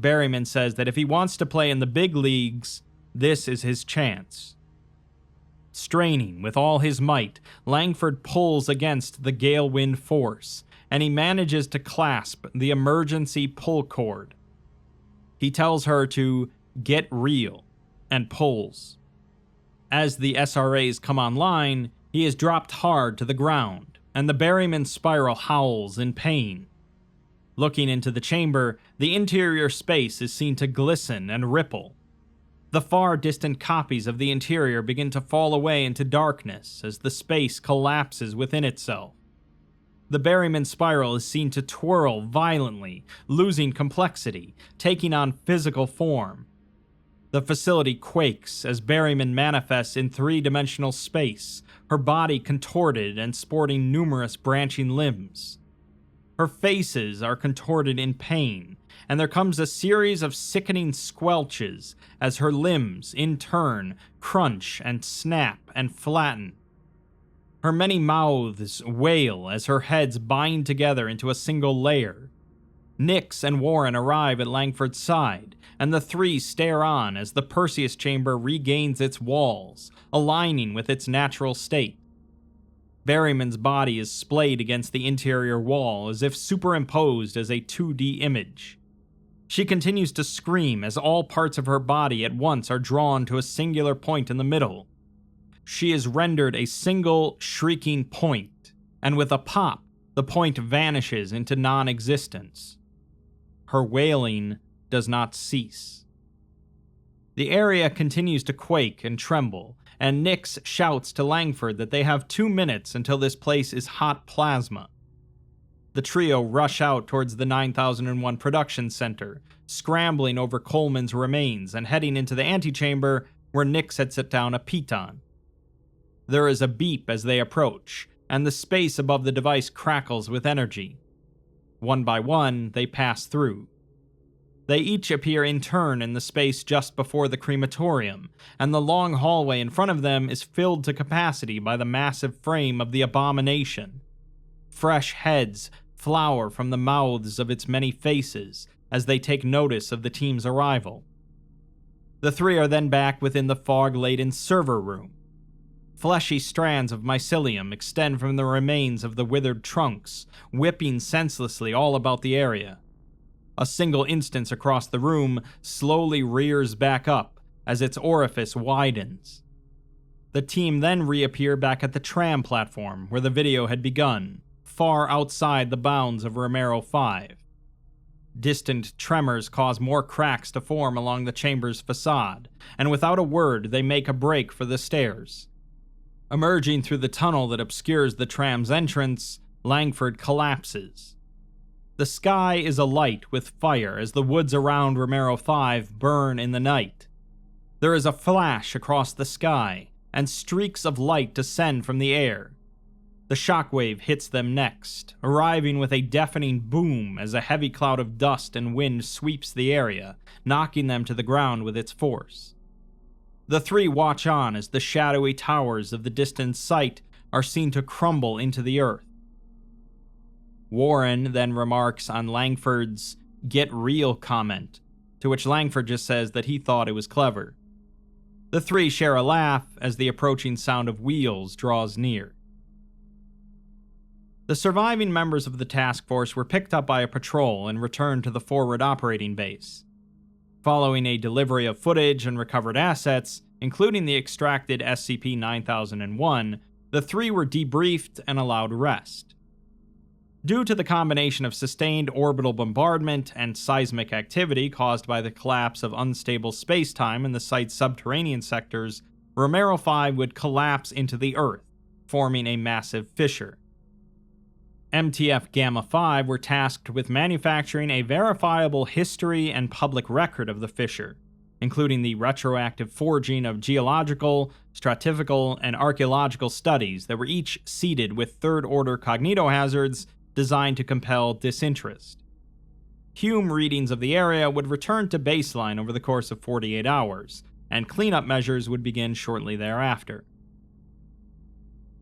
Berryman says that if he wants to play in the big leagues, this is his chance. Straining with all his might, Langford pulls against the gale wind force, and he manages to clasp the emergency pull cord. He tells her to get real, and pulls. As the SRAs come online, he is dropped hard to the ground, and the Berryman spiral howls in pain. Looking into the chamber, the interior space is seen to glisten and ripple. The far distant copies of the interior begin to fall away into darkness as the space collapses within itself. The Berryman spiral is seen to twirl violently, losing complexity, taking on physical form. The facility quakes as Berryman manifests in three-dimensional space, her body contorted and sporting numerous branching limbs. Her faces are contorted in pain, and there comes a series of sickening squelches as her limbs, in turn, crunch and snap and flatten. Her many mouths wail as her heads bind together into a single layer. Nyx and Warren arrive at Langford's side, and the three stare on as the Perseus chamber regains its walls, aligning with its natural state. Berryman's body is splayed against the interior wall as if superimposed as a 2D image. She continues to scream as all parts of her body at once are drawn to a singular point in the middle. She is rendered a single, shrieking point, and with a pop, the point vanishes into non-existence. Her wailing does not cease. The area continues to quake and tremble, and Nyx shouts to Langford that they have 2 minutes until this place is hot plasma. The trio rush out towards the 9001 production center, scrambling over Coleman's remains and heading into the antechamber where Nyx had set down a piton. There is a beep as they approach, and the space above the device crackles with energy. One by one, they pass through. They each appear in turn in the space just before the crematorium, and the long hallway in front of them is filled to capacity by the massive frame of the abomination. Fresh heads flower from the mouths of its many faces as they take notice of the team's arrival. The three are then back within the fog-laden server room. Fleshy strands of mycelium extend from the remains of the withered trunks, whipping senselessly all about the area. A single instance across the room slowly rears back up as its orifice widens. The team then reappear back at the tram platform where the video had begun, far outside the bounds of Romero 5. Distant tremors cause more cracks to form along the chamber's facade, and without a word they make a break for the stairs. Emerging through the tunnel that obscures the tram's entrance, Langford collapses. The sky is alight with fire as the woods around Romero 5 burn in the night. There is a flash across the sky, and streaks of light descend from the air. The shockwave hits them next, arriving with a deafening boom as a heavy cloud of dust and wind sweeps the area, knocking them to the ground with its force. The three watch on as the shadowy towers of the distant site are seen to crumble into the earth. Warren then remarks on Langford's "get real" comment, to which Langford just says that he thought it was clever. The three share a laugh as the approaching sound of wheels draws near. The surviving members of the task force were picked up by a patrol and returned to the forward operating base. Following a delivery of footage and recovered assets, including the extracted SCP-9001, the three were debriefed and allowed rest. Due to the combination of sustained orbital bombardment and seismic activity caused by the collapse of unstable spacetime in the site's subterranean sectors, Romero 5 would collapse into the Earth, forming a massive fissure. MTF Gamma 5 were tasked with manufacturing a verifiable history and public record of the fissure, including the retroactive forging of geological, stratigraphical, and archaeological studies that were each seeded with third-order cognitohazards designed to compel disinterest. Hume readings of the area would return to baseline over the course of 48 hours, and cleanup measures would begin shortly thereafter.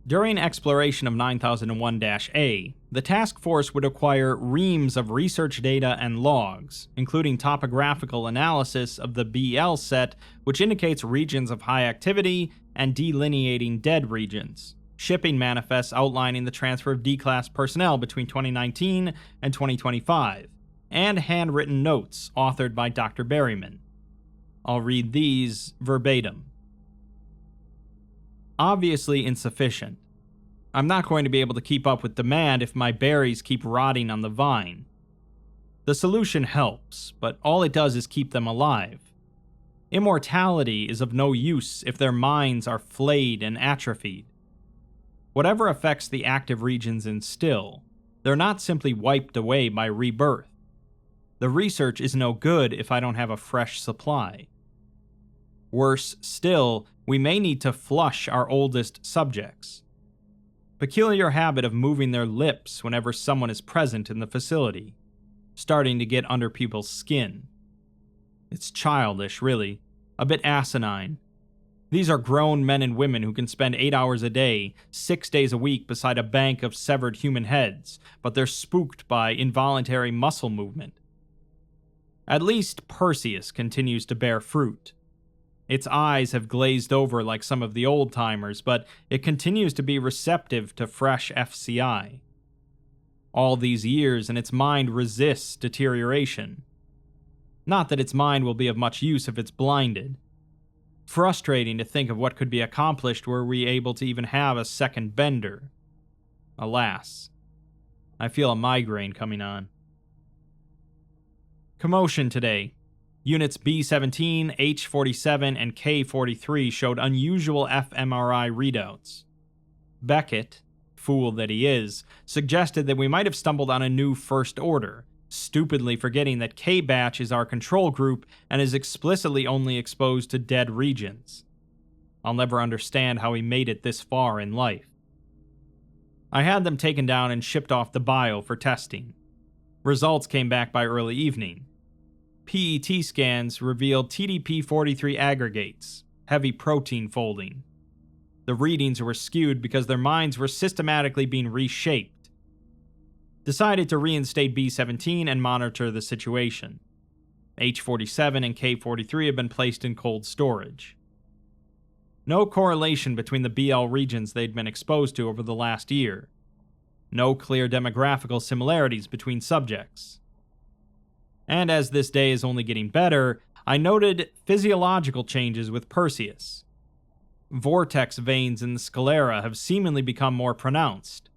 During exploration of 9001-A, the task force would acquire reams of research data and logs, including topographical analysis of the BL set, which indicates regions of high activity, and delineating dead regions, shipping manifests outlining the transfer of D-Class personnel between 2019 and 2025, and handwritten notes authored by Dr. Berryman. I'll read these verbatim. Obviously insufficient. I'm not going to be able to keep up with demand if my berries keep rotting on the vine. The solution helps, but all it does is keep them alive. Immortality is of no use if their minds are flayed and atrophied. Whatever affects the active regions instill, they're not simply wiped away by rebirth. The research is no good if I don't have a fresh supply. Worse still, we may need to flush our oldest subjects. Peculiar habit of moving their lips whenever someone is present in the facility, starting to get under people's skin. It's childish, really, a bit asinine. These are grown men and women who can spend 8 hours a day, 6 days a week beside a bank of severed human heads, but they're spooked by involuntary muscle movement. At least Perseus continues to bear fruit. Its eyes have glazed over like some of the old-timers, but it continues to be receptive to fresh FCI. All these years, and its mind resists deterioration. Not that its mind will be of much use if it's blinded. Frustrating to think of what could be accomplished were we able to even have a second bender. Alas. I feel a migraine coming on. Commotion today. Units B-17, H-47, and K-43 showed unusual fMRI readouts. Beckett, fool that he is, suggested that we might have stumbled on a new First Order, stupidly forgetting that K-Batch is our control group and is explicitly only exposed to dead regions. I'll never understand how he made it this far in life. I had them taken down and shipped off the bio for testing. Results came back by early evening. PET scans revealed TDP-43 aggregates, heavy protein folding. The readings were skewed because their minds were systematically being reshaped. Decided to reinstate B-17 and monitor the situation. H-47 and K-43 have been placed in cold storage. No correlation between the BL regions they'd been exposed to over the last year. No clear demographical similarities between subjects. And as this day is only getting better, I noted physiological changes with Perseus. Vortex veins in the sclera have seemingly become more pronounced.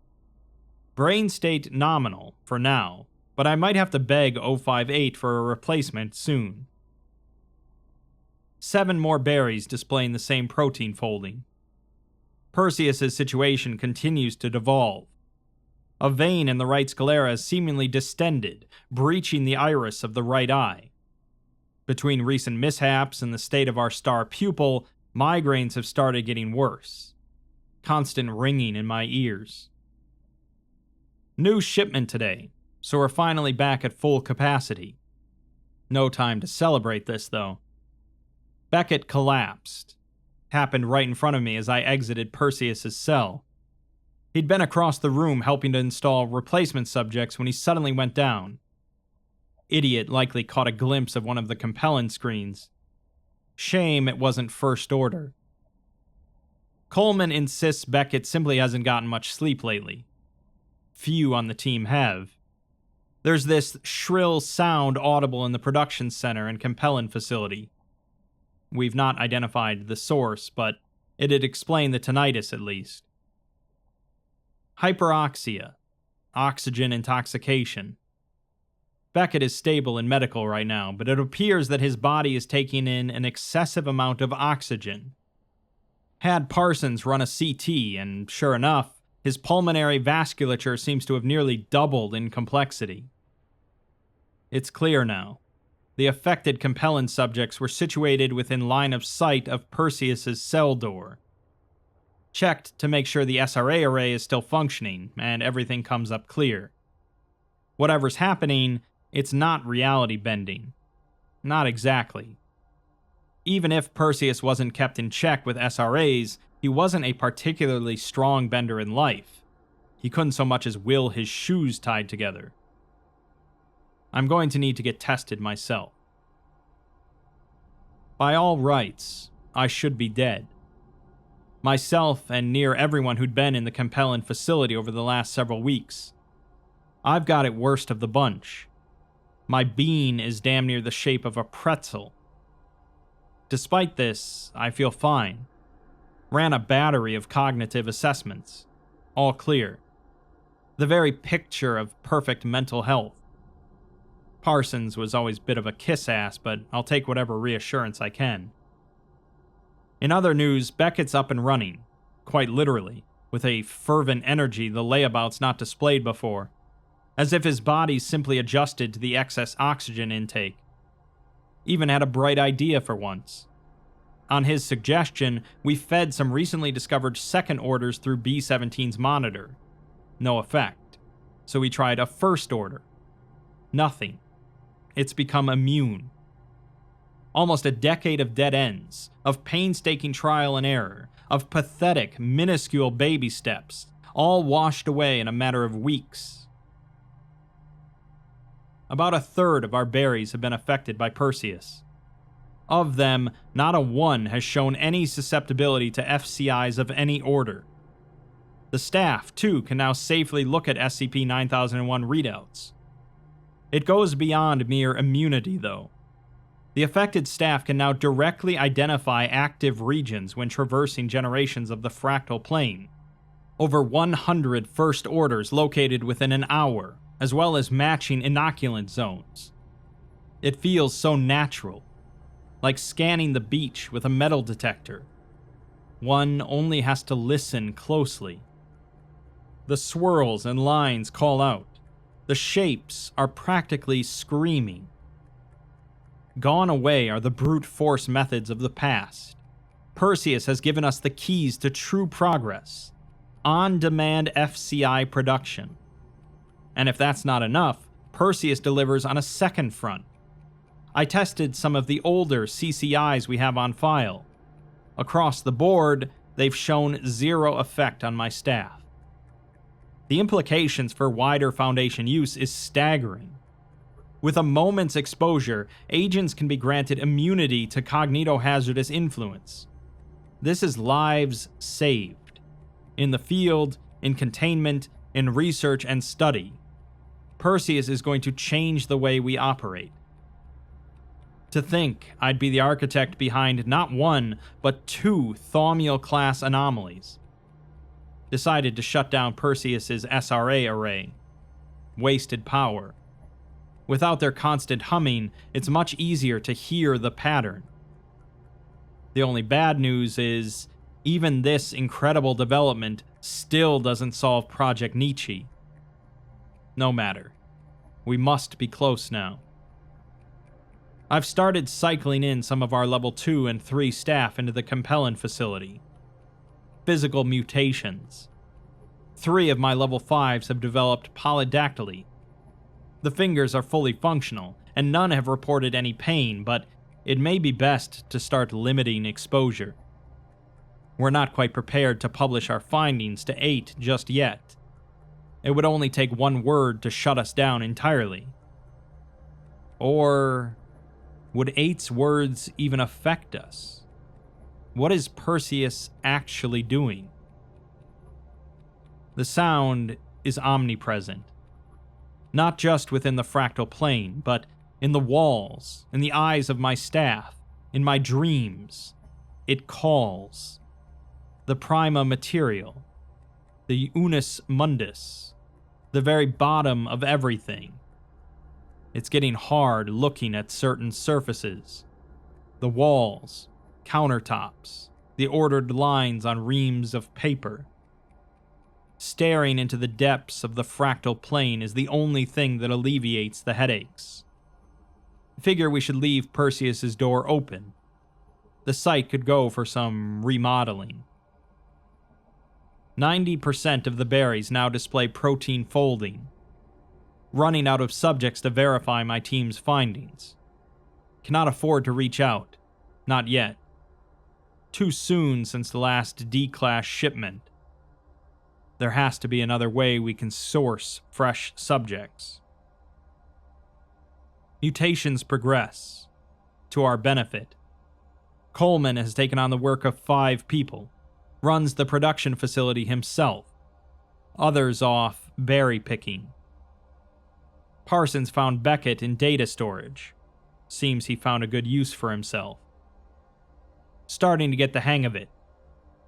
Brain state nominal, for now, but I might have to beg 058 for a replacement soon. 7 more berries displaying the same protein folding. Perseus's situation continues to devolve. A vein in the right sclera is seemingly distended, breaching the iris of the right eye. Between recent mishaps and the state of our star pupil, migraines have started getting worse. Constant ringing in my ears. New shipment today, so we're finally back at full capacity. No time to celebrate this, though. Beckett collapsed. Happened right in front of me as I exited Perseus's cell. He'd been across the room helping to install replacement subjects when he suddenly went down. Idiot likely caught a glimpse of one of the compelling screens. Shame it wasn't First Order. Coleman insists Beckett simply hasn't gotten much sleep lately. few on the team have. There's this shrill sound audible in the production center and Capellan facility. We've not identified the source, but it'd explain the tinnitus at least. Hyperoxia. Oxygen intoxication. Beckett is stable in medical right now, but it appears that his body is taking in an excessive amount of oxygen. Had Parsons run a CT, and sure enough, his pulmonary vasculature seems to have nearly doubled in complexity. It's clear now. The affected Capellan subjects were situated within line of sight of Perseus's cell door. Checked to make sure the SRA array is still functioning, and everything comes up clear. Whatever's happening, it's not reality bending. Not exactly. Even if Perseus wasn't kept in check with SRAs, he wasn't a particularly strong bender in life. He couldn't so much as will his shoes tied together. I'm going to need to get tested myself. By all rights, I should be dead. Myself and near everyone who'd been in the Capellan facility over the last several weeks. I've got it worst of the bunch. My bean is damn near the shape of a pretzel. Despite this, I feel fine. Ran a battery of cognitive assessments. All clear. The very picture of perfect mental health. Parsons was always a bit of a kiss-ass, but I'll take whatever reassurance I can. In other news, Beckett's up and running, quite literally, with a fervent energy the layabout's not displayed before, as if his body simply adjusted to the excess oxygen intake. Even had a bright idea for once. On his suggestion, we fed some recently discovered second orders through B-17's monitor. No effect. So we tried a first order. Nothing. It's become immune. Almost a decade of dead ends, of painstaking trial and error, of pathetic, minuscule baby steps, all washed away in a matter of weeks. About a third of our berries have been affected by Perseus. Of them, not a one has shown any susceptibility to FCIs of any order. The staff, too, can now safely look at SCP-9001 readouts. It goes beyond mere immunity, though. The affected staff can now directly identify active regions when traversing generations of the Fractal plane. Over 100 first orders located within an hour, as well as matching inoculant zones. It feels so natural, like scanning the beach with a metal detector. One only has to listen closely. The swirls and lines call out. The shapes are practically screaming. Gone away are the brute force methods of the past. Perseus has given us the keys to true progress. On-demand FCI production. And if that's not enough, Perseus delivers on a second front. I tested some of the older CCIs we have on file. Across the board, they've shown zero effect on my staff. The implications for wider Foundation use is staggering. With a moment's exposure, agents can be granted immunity to cognitohazardous influence. This is lives saved. In the field, in containment, in research and study. Perseus is going to change the way we operate. To think I'd be the architect behind not one, but two Thaumiel-class anomalies. Decided to shut down Perseus's SRA array. Wasted power. Without their constant humming, it's much easier to hear the pattern. The only bad news is, even this incredible development still doesn't solve Project Nietzsche. No matter. We must be close now. I've started cycling in some of our level 2 and 3 staff into the Capellan facility. Physical mutations. 3 of my level 5s have developed polydactyly. The fingers are fully functional, and none have reported any pain, but it may be best to start limiting exposure. We're not quite prepared to publish our findings to 8 just yet. It would only take one word to shut us down entirely. Or would 8's words even affect us? What is Perseus actually doing? The sound is omnipresent. Not just within the fractal plane, but in the walls, in the eyes of my staff, in my dreams. It calls. The prima material, the unus mundus, the very bottom of everything. It's getting hard looking at certain surfaces. The walls, countertops, the ordered lines on reams of paper. Staring into the depths of the fractal plane is the only thing that alleviates the headaches. Figure we should leave Perseus's door open. The site could go for some remodeling. 90% of the berries now display protein folding. Running out of subjects to verify my team's findings. Cannot afford to reach out. Not yet. Too soon since the last D-class shipment. There has to be another way we can source fresh subjects. Mutations progress. To our benefit. Coleman has taken on the work of 5 people. Runs the production facility himself. Others off berry picking. Parsons found Beckett in data storage. Seems he found a good use for himself. Starting to get the hang of it.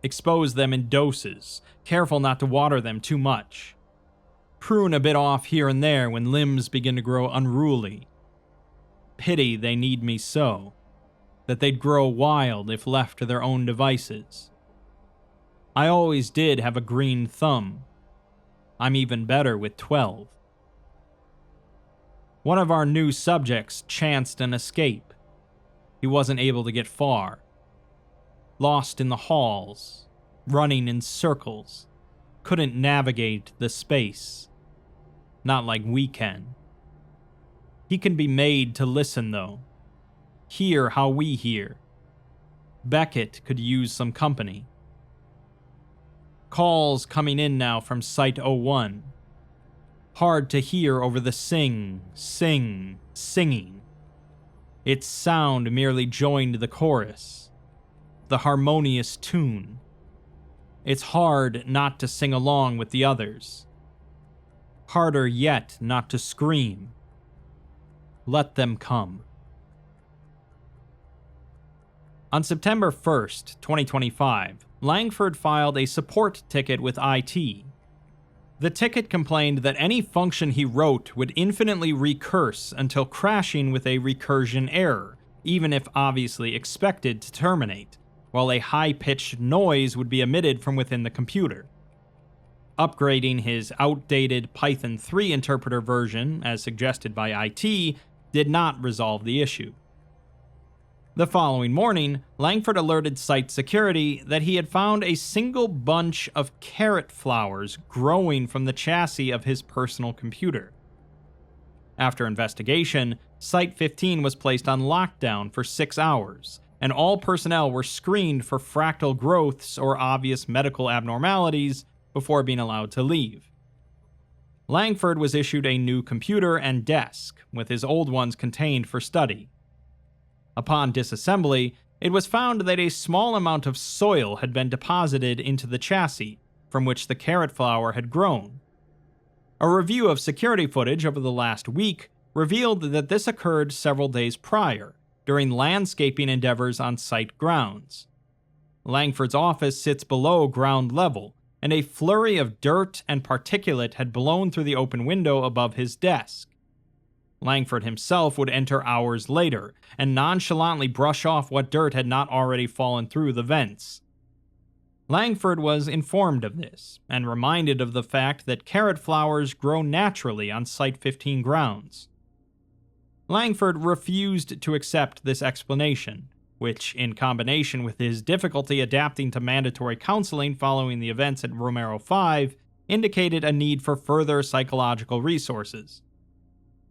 Expose them in doses, careful not to water them too much. Prune a bit off here and there when limbs begin to grow unruly. Pity they need me so, that they'd grow wild if left to their own devices. I always did have a green thumb. I'm even better with 12. One of our new subjects chanced an escape. He wasn't able to get far. Lost in the halls, running in circles, couldn't navigate the space. Not like we can. He can be made to listen, though. Hear how we hear. Beckett could use some company. Calls coming in now from Site-01. Hard to hear over the singing. Its sound merely joined the chorus. The harmonious tune. It's hard not to sing along with the others. Harder yet not to scream. Let them come. On September 1st, 2025, Langford filed a support ticket with IT. The ticket complained that any function he wrote would infinitely recurse until crashing with a recursion error, even if obviously expected to terminate, while a high-pitched noise would be emitted from within the computer. Upgrading his outdated Python 3 interpreter version, as suggested by IT, did not resolve the issue. The following morning, Langford alerted site security that he had found a single bunch of carrot flowers growing from the chassis of his personal computer. After investigation, Site 15 was placed on lockdown for 6 hours, and all personnel were screened for fractal growths or obvious medical abnormalities before being allowed to leave. Langford was issued a new computer and desk, with his old ones contained for study. Upon disassembly, it was found that a small amount of soil had been deposited into the chassis, from which the carrot flower had grown. A review of security footage over the last week revealed that this occurred several days prior, during landscaping endeavors on site grounds. Langford's office sits below ground level, and a flurry of dirt and particulate had blown through the open window above his desk. Langford himself would enter hours later, and nonchalantly brush off what dirt had not already fallen through the vents. Langford was informed of this, and reminded of the fact that carrot flowers grow naturally on Site 15 grounds. Langford refused to accept this explanation, which, in combination with his difficulty adapting to mandatory counseling following the events at Romero 5, indicated a need for further psychological resources.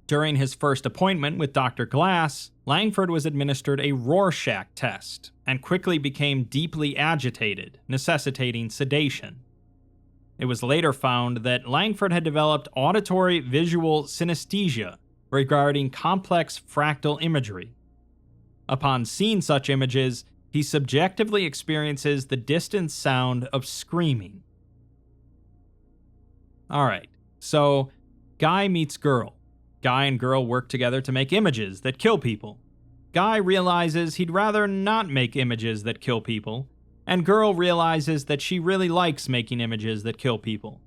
During his first appointment with Dr. Glass, Langford was administered a Rorschach test, and quickly became deeply agitated, necessitating sedation. It was later found that Langford had developed auditory visual synesthesia regarding complex fractal imagery. Upon seeing such images, he subjectively experiences the distant sound of screaming. Alright, So, Guy meets Girl. Guy and Girl work together to make images that kill people. Guy realizes he'd rather not make images that kill people, and Girl realizes that she really likes making images that kill people.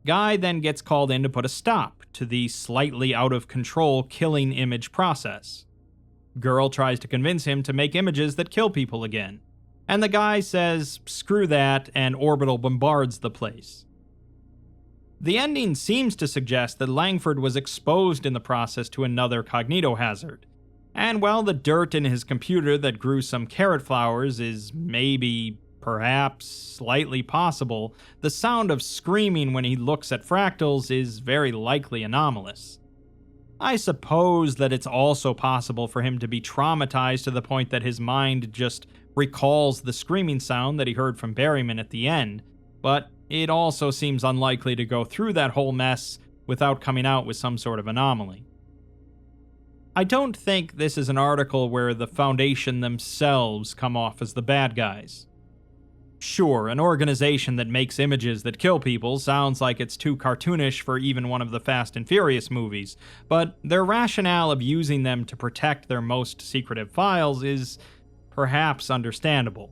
Guy then gets called in to put a stop to the slightly out of control killing image process. Girl tries to convince him to make images that kill people again, and the guy says, screw that, and Orbital bombards the place. The ending seems to suggest that Langford was exposed in the process to another cognitohazard, and while the dirt in his computer that grew some carrot flowers is maybe, perhaps, slightly possible, the sound of screaming when he looks at fractals is very likely anomalous. I suppose that it's also possible for him to be traumatized to the point that his mind just recalls the screaming sound that he heard from Berryman at the end, but it also seems unlikely to go through that whole mess without coming out with some sort of anomaly. I don't think this is an article where the Foundation themselves come off as the bad guys. Sure, an organization that makes images that kill people sounds like it's too cartoonish for even one of the Fast and Furious movies, but their rationale of using them to protect their most secretive files is perhaps understandable.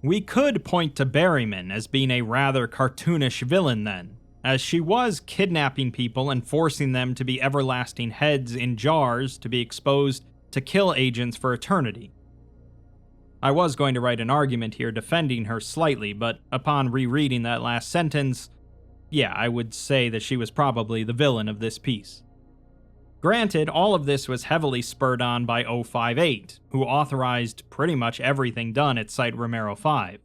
We could point to Berryman as being a rather cartoonish villain then, as she was kidnapping people and forcing them to be everlasting heads in jars to be exposed to kill agents for eternity. I was going to write an argument here defending her slightly, but upon rereading that last sentence, yeah, I would say that she was probably the villain of this piece. Granted, all of this was heavily spurred on by 058, who authorized pretty much everything done at Site Romero 5.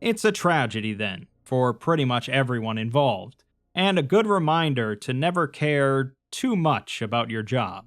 It's a tragedy, then, for pretty much everyone involved, and a good reminder to never care too much about your job.